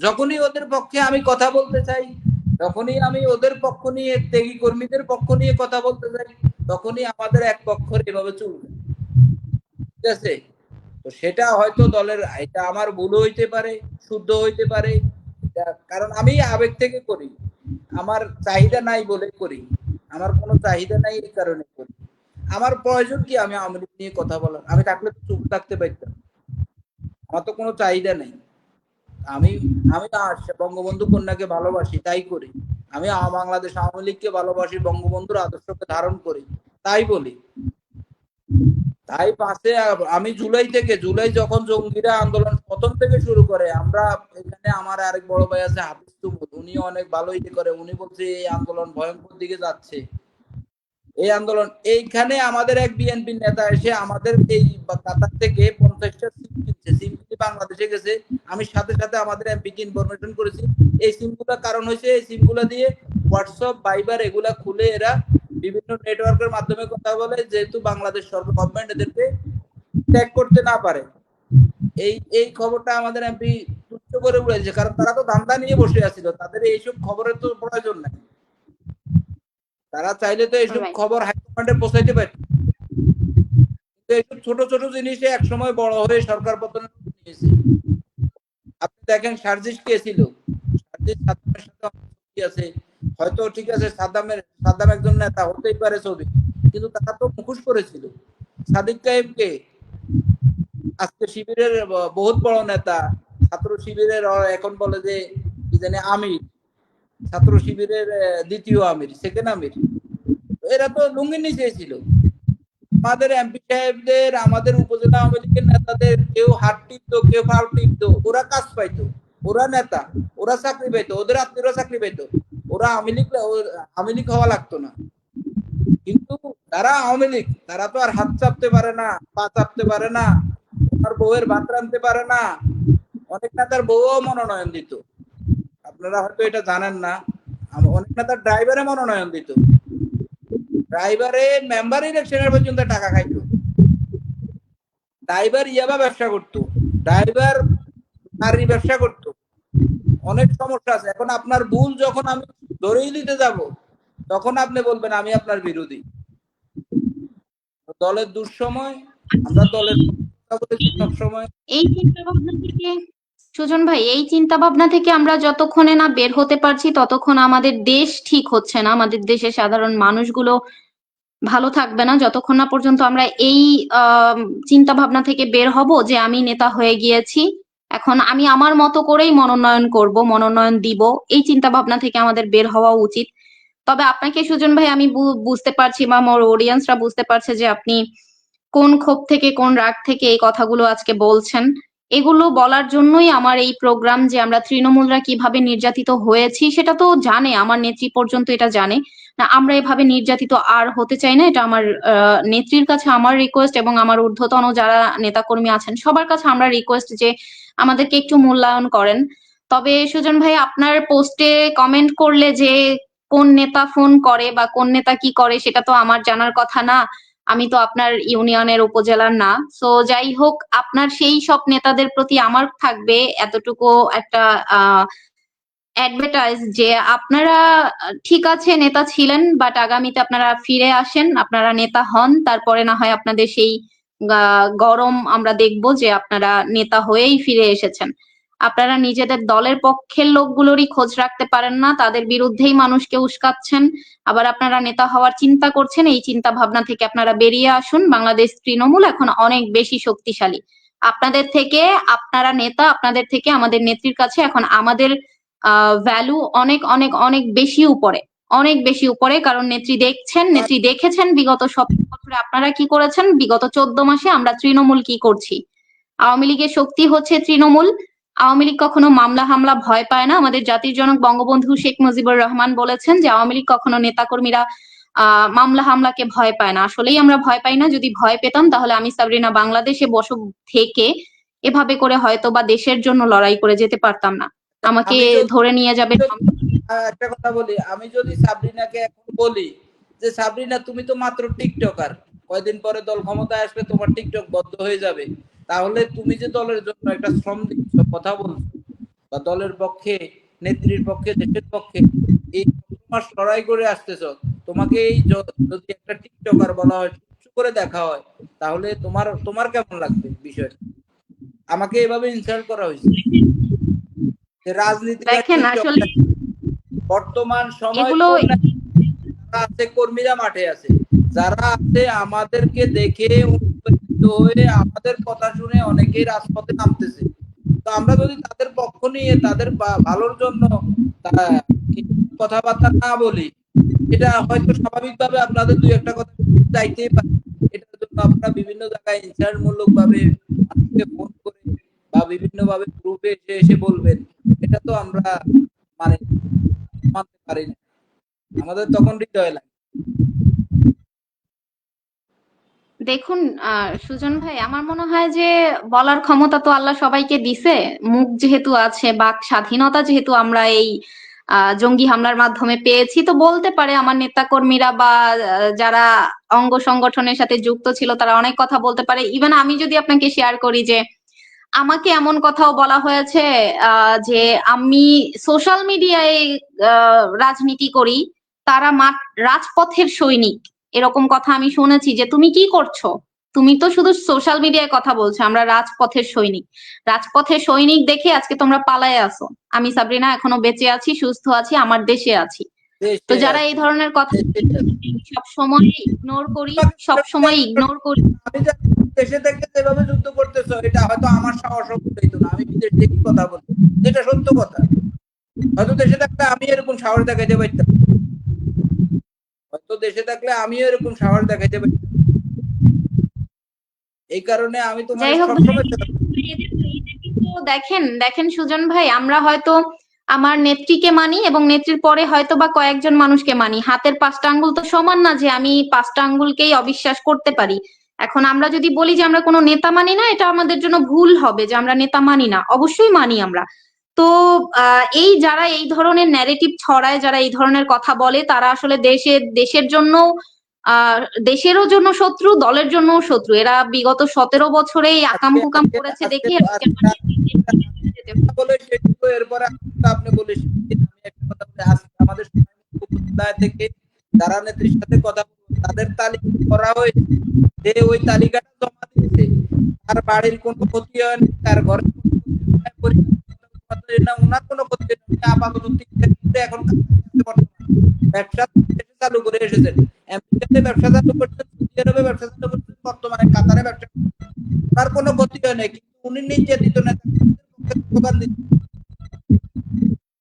যখনই ওদের পক্ষে আমি কথা বলতে চাই, যখনই আমি ওদের পক্ষ নিয়ে, ত্যাগী কর্মীদের পক্ষ নিয়ে কথা বলতে চাই, তখনই আমাদের এক পক্ষের এভাবে চলবে। ঠিক আছে, তো সেটা হয়তো দলের, এটা আমার ভুল হইতে পারে, শুদ্ধ হইতে পারে, কারণ আমি আবেগ থেকে করি, আমার চাহিদা নাই বলে করি, আমার কোনো চাহিদা নাই এই কারণে করি। আমার প্রয়োজন কি আমি আওয়ামী লীগ নিয়ে কথা বলার? আমি থাকলে তো চুপ থাকতে পারতাম, আমার তো কোনো চাহিদা নেই। আমি আমি বঙ্গবন্ধু কন্যাকে ভালোবাসি, তাই করি। আমি বাংলাদেশ আওয়ামী লীগকে ভালোবাসি, বঙ্গবন্ধুর আদর্শকে ধারণ করি, তাই বলি। তাই পাশে আমি জুলাই যখন জঙ্গিরা আন্দোলন প্রথম থেকে শুরু করে, আমরা এখানে, আমার আরেক বড় ভাই আছে হাফিজ তুমুল, উনি অনেক ভালো ইয়ে করে, উনি বলছে এই আন্দোলন ভয়ঙ্কর দিকে যাচ্ছে, এই আন্দোলন। এইখানে আমাদের এক বিএনপি নেতা এসে আমাদের এই কাতার থেকে 50টা সিম কিনছে, সিম কিনে বাংলাদেশে গেছে। আমি সাথে সাথে আমাদের এমপিকে ইনফরমেশন করেছি, এই সিমগুলো কারণ হয়েছে, এই সিমগুলো দিয়ে হোয়াটসঅ্যাপ, ভাইবার এগুলা খুলে এরা বিভিন্ন নেটওয়ার্কের মাধ্যমে কথা বলে, যেহেতু বাংলাদেশ সরকার গভর্নমেন্ট এদেরকে ট্যাগ করতে না পারে। এই এই খবরটা আমাদের এমপি তুচ্ছ করে উড়েছে, কারণ তারা তো ধান্দা নিয়ে বসে আছিল, তাদের এইসব খবরের তো প্রয়োজন নাই। তারা চাইলে তো এইসব খবর হাইকমান্ডে পৌঁছাইতে পারে। এইসব ছোট ছোট জিনিসে একসময় বড় হয়ে সরকার পতনের নিয়েছে। আপনি দেখেন সার্জিস কে ছিল, সার্জিস সাদ্দামের সাথে আছে, হয়তো ঠিক আছে সাদ্দাম একজন নেতা হতেই পারে ছবি, কিন্তু তারা তো মুখোশ করেছিল। সাদিক কায়েমকে আজকে শিবিরের বহুত বড় নেতা, ছাত্র শিবিরের এখন বলে যে কি জানি আমির, ছাত্র শিবিরের দ্বিতীয় আমির, সেকেন্ড আমির, এরা তো লুঙ্গির নিচে ছিল। আমাদের এমপি সাহেবদের, আমাদের উপজেলা আওয়ামী লীগের নেতাদের কেউ হাত টিপতো, কেউ পাল টিপতো, ওরা কাজ পাইতো, ওরা নেতা, ওরা চাকরি পাইতো, ওদের আত্মীয়রা চাকরি পাইতো, ওরা আওয়ামী লীগ হওয়া লাগতো না। কিন্তু তারা আওয়ামী লীগ, তারা তো আর হাত চাপতে পারে না, পা চাপতে পারে না, ওনার বউয়ের ভাত রাঁধতে পারে না। অনেক নেতার বউও মনোনয়ন দিত, আপনারা হয়তো এটা জানেন না। অনেক নেতার ড্রাইভারে মনোনয়ন দিত, ড্রাইভারে মেম্বার ইলেকশনের পর্যন্ত টাকা খাইতো, ড্রাইভার ইয়াবা ব্যবসা করতো, ড্রাইভার নারী ব্যবসা করতো। অনেক সমস্যা আছে। এখন আপনার ভুল যখন আমি ধরেই দিতে যাব, তখন আপনি বলবেন আমি আপনার বিরোধী। দলের দুঃসময় আমরা দলের সবসময়। এই চিন্তা ভাবনা থেকে, সুজন ভাই, এই চিন্তা ভাবনা থেকে আমরা যতক্ষণে না বের হতে পারছি ততক্ষণ আমাদের দেশ ঠিক হচ্ছে না, আমাদের দেশের সাধারণ মানুষগুলো ভালো থাকবে না, যতক্ষণ না পর্যন্ত আমরা এই চিন্তা ভাবনা থেকে বের হব যে আমি নেতা হয়ে গিয়েছি, এখন আমি আমার মতো করেই মনোনয়ন করব, মনোনয়ন দিব। এই চিন্তা ভাবনা থেকে আমাদের বের হওয়া উচিত। তবে আপনাকে সুজন ভাই আমি বুঝতে পারছি, বা আমার অডিয়েন্সরা বুঝতে পারছে যে আপনি কোন ক্ষোভ থেকে, কোন রাগ থেকে এই কথাগুলো আজকে বলছেন। এগুলো বলার জন্যই আমার এই প্রোগ্রাম, যে আমরা তৃণমূলরা কিভাবে নির্যাতিত হয়েছি সেটা তো জানে, আমার নেত্রী পর্যন্ত এটা জানে না, আমরা এভাবে নির্যাতিত আর হতে চাই না। এটা আমার নেত্রীর কাছে আমার রিকোয়েস্ট, এবং আমার ঊর্ধ্বতন যারা নেতাকর্মী আছেন সবার কাছে আমরা রিকোয়েস্ট যে আমাদেরকে একটু মূল্যায়ন করেন। তবে সুজন ভাই, আপনার পোস্টে কমেন্ট করলে যে কোন নেতা ফোন করে বা কোন নেতা কি করে সেটা তো আমার জানার কথা না, আমি তো আপনার ইউনিয়নের উপজেলার না। সো যাই হোক, আপনার সেই সব নেতাদের প্রতি আমার থাকবে এতটুকু একটা অ্যাডভার্টাইজ যে আপনারা ঠিক আছে নেতা ছিলেন, বাট আগামীতে আপনারা ফিরে আসেন, আপনারা নেতা হন, তারপরে না হয় আপনাদের সেই গরম আমরা দেখব যে আপনারা নেতা হয়েই ফিরে এসেছেন। আপনারা নিজেদের দলের পক্ষের লোকগুলোরই খোঁজ রাখতে পারেন না, তাদের বিরুদ্ধেই মানুষকে উস্কাচ্ছেন, আবার আপনারা নেতা হওয়ার চিন্তা করছেন। এই চিন্তা ভাবনা থেকে আপনারা বেরিয়ে আসুন। বাংলাদেশ তৃণমূল এখন অনেক বেশি শক্তিশালী আপনাদের থেকে, আপনারা নেতা, আপনাদের থেকে আমাদের নেত্রীর কাছে এখন আমাদের ভ্যালু অনেক অনেক অনেক বেশি উপরে, অনেক বেশি উপরে। কারণ নেত্রী দেখছেন, নেত্রী দেখেছেন বিগত 17 বছরে আপনারা কি করেছেন, বিগত 14 মাসে আমরা তৃণমূল কি করছি। আওয়ামী লীগের শক্তি হচ্ছে তৃণমূল। আওয়ামী লীগ কখনো মামলা হামলা ভয় পায় না। আমাদের জাতির জনক বঙ্গবন্ধু শেখ মুজিবুর রহমান বলেছেন যে আওয়ামী লীগ কখনো নেতাকর্মীরা মামলা হামলাকে ভয় পায় না। আসলেই আমরা ভয় পাই না। যদি ভয় পেতাম তাহলে আমি সাবরিনা বাংলাদেশে থেকে এভাবে করে হয়তো বা দেশের জন্য লড়াই করে যেতে পারতাম না। আমাকে আমি যদি ধরে নিয়ে যাবে। একটা কথা বলি, আমি যদি সাবরিনাকে এখন বলি যে সাবরিনা তুমি তো মাত্র টিকটকার, কয়দিন পরে দল ক্ষমতায় আসলে তোমার টিকটক বন্ধ হয়ে যাবে, তাহলে তুমি যে দলের জন্য একটা শ্রম দিচ্ছ, কথা বলছো বা দলের পক্ষে, নেত্রীর পক্ষে, দেশের পক্ষে এই 6 মাস লড়াই করে আসতেছো, তোমাকে এই যদি একটা টিকটকার বলা হয়, তুচ্ছ করে দেখা হয়, তাহলে তোমার তোমার কেমন লাগবে বিষয়টা? আমাকে এভাবে ইনসাল্ট করা হয়েছে যে রাজনীতিটা দেখেন টিকটক। আসলে বর্তমান সময় এগুলো কোন যারা আছে, কর্মীরা মাঠে আছে, যারা আছে আমাদেরকে দেখে অনুপ্রাণিত হয়ে আমাদের কথা শুনে অনেকেই রাজপথে নামতেছে। তো আমরা যদি তাদের পক্ষ নিয়ে তাদের ভালোর জন্য কথাবার্তা না বলি, এটা হয়তো স্বাভাবিকভাবে আপনাদের দুই একটা কথা চাইতেই পারে। এটার জন্য আপনারা বিভিন্ন জায়গায় ইনসার্টমূলক ভাবে আমাকে ফোন করে বা বিভিন্ন ভাবে গ্রুপে এসে এসে বলবেন, এটা তো আমরা মানে মানতে পারি না। আমাদের তখন হৃদয় লাগে। দেখুন সুজন ভাই, আমার মনে হয় যে বলার ক্ষমতা তো আল্লাহ সবাইকে দিছে। মুখ যেহেতু আছে, বাক স্বাধীনতা যেহেতু আমরা এই জঙ্গি হামলার মাধ্যমে পেয়েছি, তো বলতে পারে আমার নেতা কর্মীরা বা যারা অঙ্গ সংগঠনের সাথে যুক্ত ছিল তারা অনেক কথা বলতে পারে। ইভেন আমি যদি আপনাকে শেয়ার করি যে আমাকে এমন কথাও বলা হয়েছে যে আমি সোশ্যাল মিডিয়ায় রাজনীতি করি, তারা রাজপথের সৈনিক। এরকম কথা আমি শুনেছি যে তুমি কি করছো, তুমি তো শুধু সোশ্যাল মিডিয়ায় কথা বলছো, আমরা রাজপথের সৈনিক। রাজপথের সৈনিক দেখে আজকে তোমরা পালায়ে আসো। আমি সাবরিনা এখনো বেঁচে আছি, সুস্থ আছি, আমার দেশে আছি। তো দেশে যারা এই আছে, ধরনের কথা দেশে আছে। সব সময় ইগনোর করি, সব সময় ইগনোর করি। আমি জানি দেশে থেকে যেভাবে যুদ্ধ করতেছ, এটা হয়তো আমার সাহস হইতো না, আমি বিদেশ থেকে কথা বলি, যেটা সত্য কথা। হয়তো দেশে থাকলে আমি এরকম সাহস দেখাইতে পারতাম, হয়তো দেশে থাকলে আমিও এরকম সাহস দেখাইতে পারতাম। এই কারণে আমি তোমার যাই হোক ভাই, সবসময় দেখেন দেখেন সুজন ভাই, আমরা হয়তো আমার নেত্রীকে মানি এবং নেত্রীর পরে হয়তো বা কয়েকজন মানুষকে মানি। হাতের 5টা আঙ্গুল তো সমান না যে আমি 5টা আঙ্গুলকেই অবিশ্বাস করতে পারি। এখন আমরা যদি বলি যে আমরা কোনো নেতা মানি না, এটা আমাদের জন্য ভুল হবে যে আমরা নেতা মানি না। অবশ্যই মানি আমরা। তো এই যারা এই ধরনের ন্যারেটিভ ছড়ায়, যারা এই ধরনের কথা বলে, তারা আসলে দেশের জন্য আহ দেশেরও জন্য শত্রু, দলের জন্য শত্রু। এরা বিগত 17 বছরে এই আকাম আজকে কুকাম আজকে করেছে আজকে দেখে তো আজকে আজকে বলে শেষ হলো, এরপরে আপনি বলে শেষ দিন। আমি একটা কথা বলি, আজকে আমাদের উপজেলা থেকে যারা নেত্রীর সাথে কথা বলবো, তাদের তালিকা করা হয়েছে, যে ওই তালিকাটা জমা দিয়েছে, তার বাড়ির কোনো ক্ষতি হয়নি, তার ঘরের কোনো ক্ষতি হয় নাই, পরিবারের না, ওনার কোনো ক্ষতি হয়নি। উনি আপাতত এখন বর্তমানে ব্যবসা দেশে চালু করে এসেছেন, আমেরিকাতে ব্যবসা চালু করছেন, সৌদি আরবে ব্যবসা চালু করছেন, বর্তমানে কাতারে ব্যবসা, তার কোনো ক্ষতি হয় নাই, কিন্তু উনি নির্যাতিত নেতা স্লোগান দিচ্ছেন,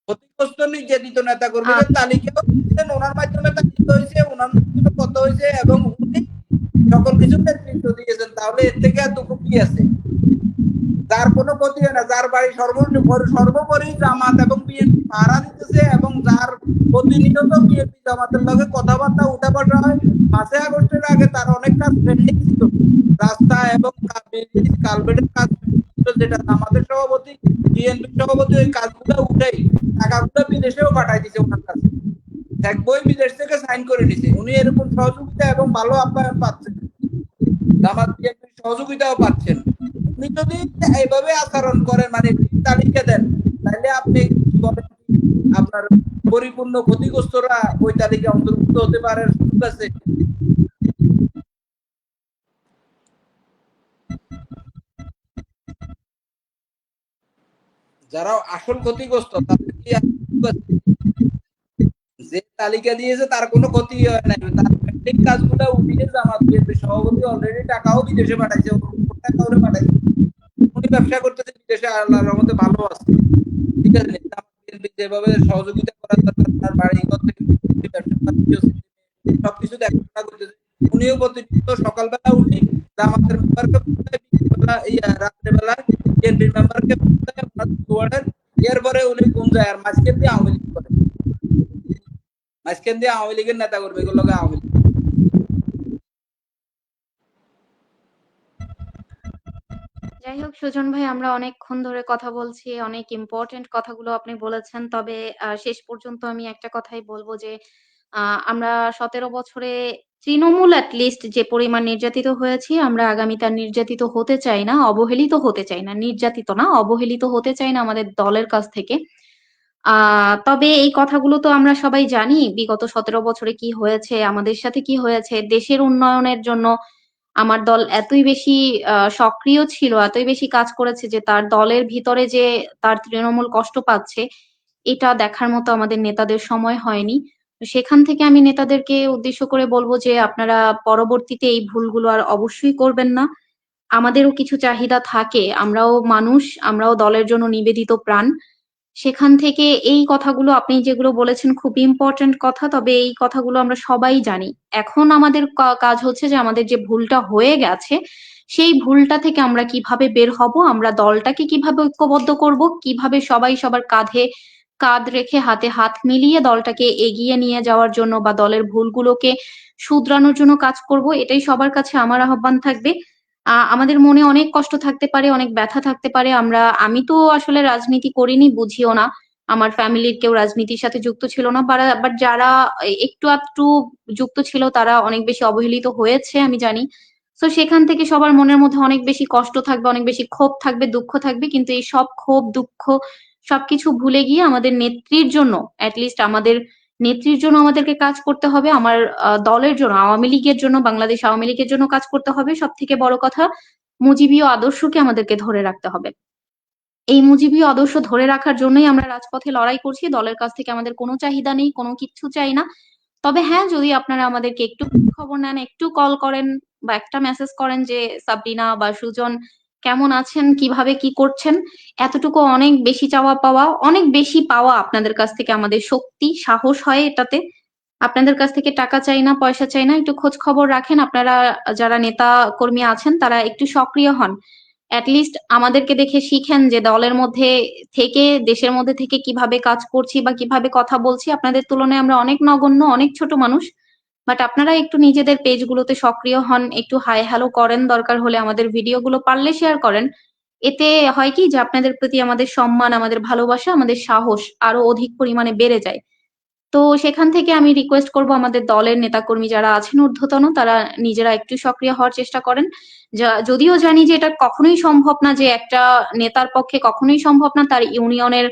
ক্ষতিগ্রস্ত নির্যাতিত নেতা কর্মীদের তালিকাও দিচ্ছেন, ওনার মাধ্যমে তালিকা হয়েছে, ওনার মাধ্যমে কত হয়েছে, এবং উনি সকল কিছু নেতৃত্ব দিয়েছেন। তাহলে এর থেকে আর দুঃখ কি আছে? যার কোনো ক্ষতি হয় না, যার বাড়ি সর্বোপরি জামাত এবং বিএনপি ভাড়া দিতেছে, এবং যার প্রতিনিয়ত বিএনপি জামাতের লগে কথাবার্তা উঠা বসা হয়, 5 আগস্টের আগে তার অনেক কাজ পেন্ডিং ছিল, রাস্তা এবং কালভেটের কাজ ছিল, যেটা আমাদের সভাপতি, বিএনপি সভাপতি ওই কাজগুলো উঠেই টাকাগুলো বিদেশেও পাঠাই দিছে ওনার কাছে, এক বই বিদেশ থেকে সাইন করে নিছে। উনি এরকম সহযোগিতা এবং ভালো আপ্যায়ন পাচ্ছেন, জামাত বিএনপির সহযোগিতাও পাচ্ছেন। আপনি যদি এইভাবে আচরণ করেন, মানে তালিকা দেন, তাহলে আপনি বলেন আপনার পরিপূর্ণ ক্ষতিগ্রস্তরা ওই তালিকা অন্তর্ভুক্ত হতে পারে সুযোগ আছে? যারা আসল ক্ষতিগ্রস্ত তাদের কি যে তালিকা দিয়েছে তার কোনো ক্ষতি হয় নাই, তার পেন্ডিং কাজগুলো উঠিয়ে জামাত বিএনপির সভাপতি অলরেডি টাকাও বিদেশে পাঠাইছে, টাকা ওরে পাঠাইছে, উনি ব্যবসা করতেছে বিদেশে, আল্লাহর রহমতে ভালো আছে। ঠিক আছে, যেভাবে সহযোগিতা করা দরকার, তার বাড়ি ঘর থেকে ব্যবসা বাণিজ্য সবকিছু দেখাশোনা করতেছে, উনিও প্রতিনিয়ত সকালবেলা উঠি জামাতের মেম্বারকে বলতে বিকেলবেলা রাত্রেবেলা বিএনপির মেম্বারকে বলতে ওয়ার্ডের, এরপরে উনি কোন যায় আর মাঝখান দিয়ে আওয়ামী লীগ করে, মাঝখান দিয়ে আওয়ামী লীগের নেতা করবে এগুলো আওয়ামী লীগ। যাই হোক সুজন ভাই, আমরা অনেকক্ষণ ধরে কথা বলছি, অনেক ইম্পর্টেন্ট কথাগুলো আপনি বলেছেন। তবে শেষ পর্যন্ত আমি একটা কথাই বলবো যে আমরা 17 বছরে তৃণমূল লিস্ট যে পরিমাণ নির্যাতিত হয়েছি, আমরা আগামীতে আর নির্যাতিত হতে চাই না, অবহেলিত হতে চাই না, নির্যাতিত না অবহেলিত হতে চাই না আমাদের দলের কাছ থেকে। তবে এই কথাগুলো তো আমরা সবাই জানি, বিগত 17 বছরে কি হয়েছে, আমাদের সাথে কি হয়েছে। দেশের উন্নয়নের জন্য আমার দল এতই বেশি সক্রিয় ছিল, এতই বেশি কাজ করেছে যে তার দলের ভিতরে যে তার তৃণমূল কষ্ট পাচ্ছে, এটা দেখার মতো আমাদের নেতাদের সময় হয়নি। তো সেখান থেকে আমি নেতাদেরকে উদ্দেশ্য করে বলবো যে আপনারা পরবর্তীতে এই ভুলগুলো আর অবশ্যই করবেন না। আমাদেরও কিছু চাহিদা থাকে, আমরাও মানুষ, আমরাও দলের জন্য নিবেদিত প্রাণ। সেখান থেকে এই কথাগুলো আপনি যেগুলো বলেছেন খুব ইম্পর্টেন্ট কথা, তবে এই কথাগুলো আমরা সবাই জানি। এখন আমাদের কাজ হচ্ছে যে আমাদের যে ভুলটা হয়ে গেছে, সেই ভুলটা থেকে আমরা কিভাবে বের হব, আমরা দলটাকে কিভাবে ঐক্যবদ্ধ করব, কিভাবে সবাই সবার কাঁধে কাঁধ রেখে হাতে হাত মিলিয়ে দলটাকে এগিয়ে নিয়ে যাওয়ার জন্য বা দলের ভুলগুলোকে শুধরানোর জন্য কাজ করব, এটাই সবার কাছে আমার আহ্বান থাকবে। আমাদের মনে অনেক কষ্ট থাকতে পারে, অনেক ব্যথা থাকতে পারে। আমি তো আসলে রাজনীতি করিনি, বুঝিও না। আমার ফ্যামিলির কেউ রাজনীতির সাথে যুক্ত ছিল না, বাট যারা একটু আধটু যুক্ত ছিল তারা অনেক বেশি অবহেলিত হয়েছে আমি জানি। তো সেখান থেকে সবার মনের মধ্যে অনেক বেশি কষ্ট থাকবে, অনেক বেশি ক্ষোভ থাকবে, দুঃখ থাকবে, কিন্তু এই সব ক্ষোভ দুঃখ সবকিছু ভুলে গিয়ে আমাদের নেত্রীর জন্য, অ্যাটলিস্ট আমাদের নেত্রীর জন্য আমাদেরকে কাজ করতে হবে। আমার দলের জন্য, আওয়ামী লীগের জন্য, বাংলাদেশ আওয়ামী লীগের জন্য কাজ করতে হবে। সব থেকে বড় কথা, মুজিবীয় আদর্শকে আমাদেরকে ধরে রাখতে হবে। এই মুজিবীয় আদর্শ ধরে রাখার জন্যই আমরা রাজপথে লড়াই করছি। দলের কাছ থেকে আমাদের কোনো চাহিদা নেই, কোনো কিচ্ছু চাই না। তবে হ্যাঁ, যদি আপনারা আমাদেরকে একটু খবর নেন, একটু কল করেন বা একটা মেসেজ করেন যে সাবরিনা বা সুজন কেমন আছেন, কিভাবে কি করছেন, এতটুকু অনেক বেশি চাওয়া পাওয়া, অনেক বেশি পাওয়া আপনাদের কাছ থেকে আমাদের শক্তি, সাহস হয় এটাতে। আপনাদের কাছ থেকে টাকা চাই না, পয়সা চাই না, একটু খোঁজ খবর রাখেন। আপনারা যারা নেতা কর্মী আছেন তারা একটু সক্রিয় হন। লিস্ট আমাদেরকে দেখে শিখেন যে দলের মধ্যে থেকে, দেশের মধ্যে থেকে কিভাবে কাজ করছি বা কিভাবে কথা বলছি। আপনাদের তুলনায় আমরা অনেক নগণ্য, অনেক ছোট মানুষ। বাট আপনারা একটু নিজেদের পেজগুলোতে সক্রিয় হন, একটু হাই হ্যালো করেন, দরকার হলে আমাদের ভিডিওগুলো পারলে শেয়ার করেন। এতে হয় কি যে আপনাদের প্রতি আমাদের সম্মান, আমাদের ভালোবাসা, আমাদের সাহস আরো অধিক পরিমাণে বেড়ে যায়। তো সেখান থেকে আমি রিকোয়েস্ট করব আমাদের দলের নেতাকর্মী যারা আছেন ঊর্ধ্বতন, তারা নিজেরা একটু সক্রিয় হওয়ার চেষ্টা করেন। যদিও জানি যে এটা কখনোই সম্ভব না, যে একটা নেতার পক্ষে কখনোই সম্ভব না তার ইউনিয়নের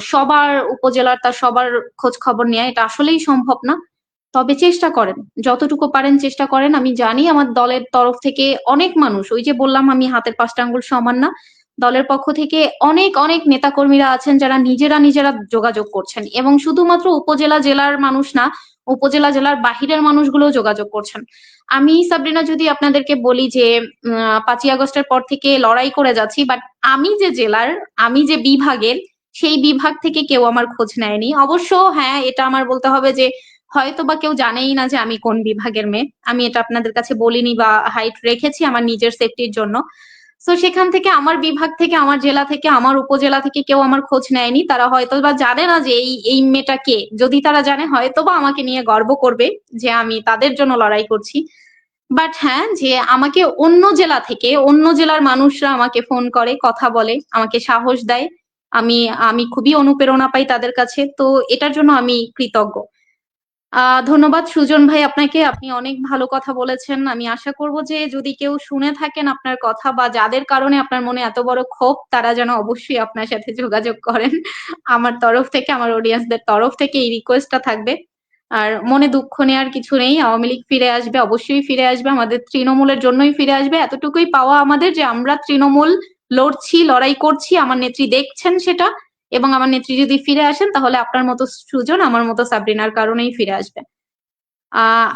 সবার, উপজেলার তার সবার খোঁজ খবর নেওয়া, এটা আসলেই সম্ভব না। তবে চেষ্টা করেন, যতটুকু পারেন চেষ্টা করেন। আমি জানি আমার দলের তরফ থেকে অনেক মানুষ, ওই যে বললাম আমি হাতের পাঁচটা আঙ্গুল সমান না, দলের পক্ষ থেকে অনেক অনেক নেতাকর্মীরা আছেন যারা নিজেরা নিজেরা যোগাযোগ করছেন, এবং শুধুমাত্র উপজেলা জেলার মানুষ না, উপজেলা জেলার বাহিরের মানুষগুলো যোগাযোগ করছেন। আমি সাবরিনা যদি আপনাদেরকে বলি যে 5ই আগস্টের পর থেকে লড়াই করে যাচ্ছি, বাট আমি যে জেলার, আমি যে বিভাগের, সেই বিভাগ থেকে কেউ আমার খোঁজ নেয়নি। অবশ্য হ্যাঁ, এটা আমার বলতে হবে যে হয়তো বা কেউ জানেই না যে আমি কোন বিভাগের মেয়ে। আমি এটা আপনাদের কাছে বলিনি বা হাইট রেখেছি আমার নিজের সেফটির জন্য। তো সেখান থেকে আমার বিভাগ থেকে, আমার জেলা থেকে, আমার উপজেলা থেকে কেউ আমার খোঁজ নেয়নি। তারা হয়তো বা জানে না যে এই মেয়েটা কে। যদি তারা জানে হয়তো বা আমাকে নিয়ে গর্ব করবে যে আমি তাদের জন্য লড়াই করছি। বাট হ্যাঁ, যে আমাকে অন্য জেলা থেকে, অন্য জেলার মানুষরা আমাকে ফোন করে, কথা বলে, আমাকে সাহস দেয়। আমি আমি খুবই অনুপ্রেরণা পাই তাদের কাছে। তো এটার জন্য আমি কৃতজ্ঞ। ধন্যবাদ সুজন ভাই আপনাকে, আপনি অনেক ভালো কথা বলেছেন। আমি আশা করব যে যদি কেউ শুনে থাকেন আপনার কথা, বা যাদের কারণে আপনার মনে এত বড় ক্ষোভ, তারা যেন অবশ্যই আপনার সাথে যোগাযোগ করেন। আমার তরফ থেকে, আমার অডিয়েন্সদের তরফ থেকে এই রিকোয়েস্টটা থাকবে। আর মনে দুঃখ নেওয়ার কিছু নেই, আওয়ামী লীগ ফিরে আসবে, অবশ্যই ফিরে আসবে, আমাদের তৃণমূলের জন্যই ফিরে আসবে। এতটুকুই পাওয়া আমাদের যে আমরা তৃণমূল লড়ছি, লড়াই করছি, আমার নেত্রী দেখছেন সেটা। এবং আমার নেত্রী যদি ফিরে আসেন তাহলে আপনার মতো সুজন, আমার মতো সাবরিনার কারণেই ফিরে আসবে।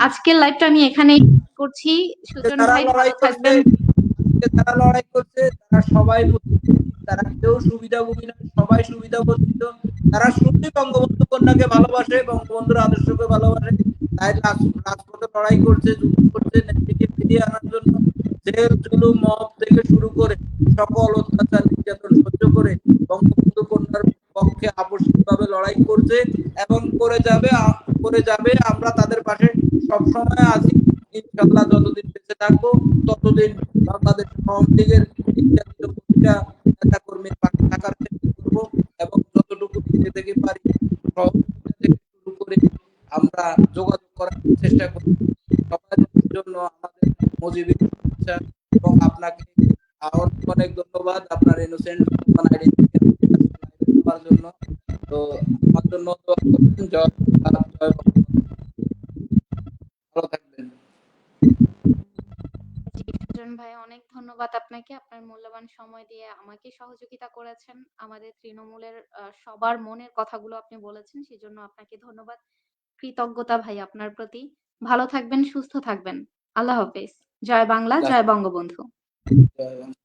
আজকের লাইভটা আমি এখানেই করছি। সুজন যারা ভাই লড়াই ভালো করছে, থাকবেন। আজকে যারা লড়াই করছে তারা সবাই তারা কেউ সুবিধাভোগী নয়, সবাই সুবিধা বঞ্চিত। তারা শুধু বঙ্গবন্ধু কন্যাকে ভালোবাসে, বঙ্গবন্ধুর আদর্শকে ভালোবাসে, তাই রাজপথে লড়াই করছে, যুদ্ধ করছে নেত্রীকে ফিরিয়ে আনার জন্য। জেল জুলুম মব থেকে শুরু করে সকল অত্যাচার নির্যাতন সহ্য করে বঙ্গবন্ধু কন্যার পক্ষে আপসিকভাবে লড়াই করছে এবং করে যাবে। আমরা তাদের পাশে সবসময় আছি ইনশাল্লাহ। যতদিন বেঁচে থাকবো ততদিন বাংলাদেশ আওয়ামী লীগের নির্যাতিত প্রতিটা নেতা কর্মীর পাশে থাকার চেষ্টা করবো এবং যতটুকু নিজে থেকে পারি সহযোগিতা থেকে শুরু করে আমরা যোগাযোগ করার চেষ্টা করি। সবার জন্য আমাদের মুজিবের শুভেচ্ছা এবং আপনাকে অনেক অনেক ধন্যবাদ আপনার ইনোসেন্ট আইডি থেকে আমাদের কাছে লাইভে যাওয়ার জন্য। তো আমার জন্য দোয়া করবেন। জয় বাংলা, জয় বঙ্গবন্ধু। ভালো থাকবেন। জি, সুজন ভাই অনেক ধন্যবাদ আপনাকে। আপনার মূল্যবান সময় দিয়ে আমাকে সহযোগিতা করেছেন। আমাদের তৃণমূলের সবার মনের কথাগুলো আপনি বলেছেন, সেজন্য আপনাকে ধন্যবাদ। কৃতজ্ঞতা ভাই আপনার প্রতি। ভালো থাকবেন, সুস্থ থাকবেন। আল্লাহ হাফেজ। জয় বাংলা, জয় বঙ্গবন্ধু। জয় বাংলা।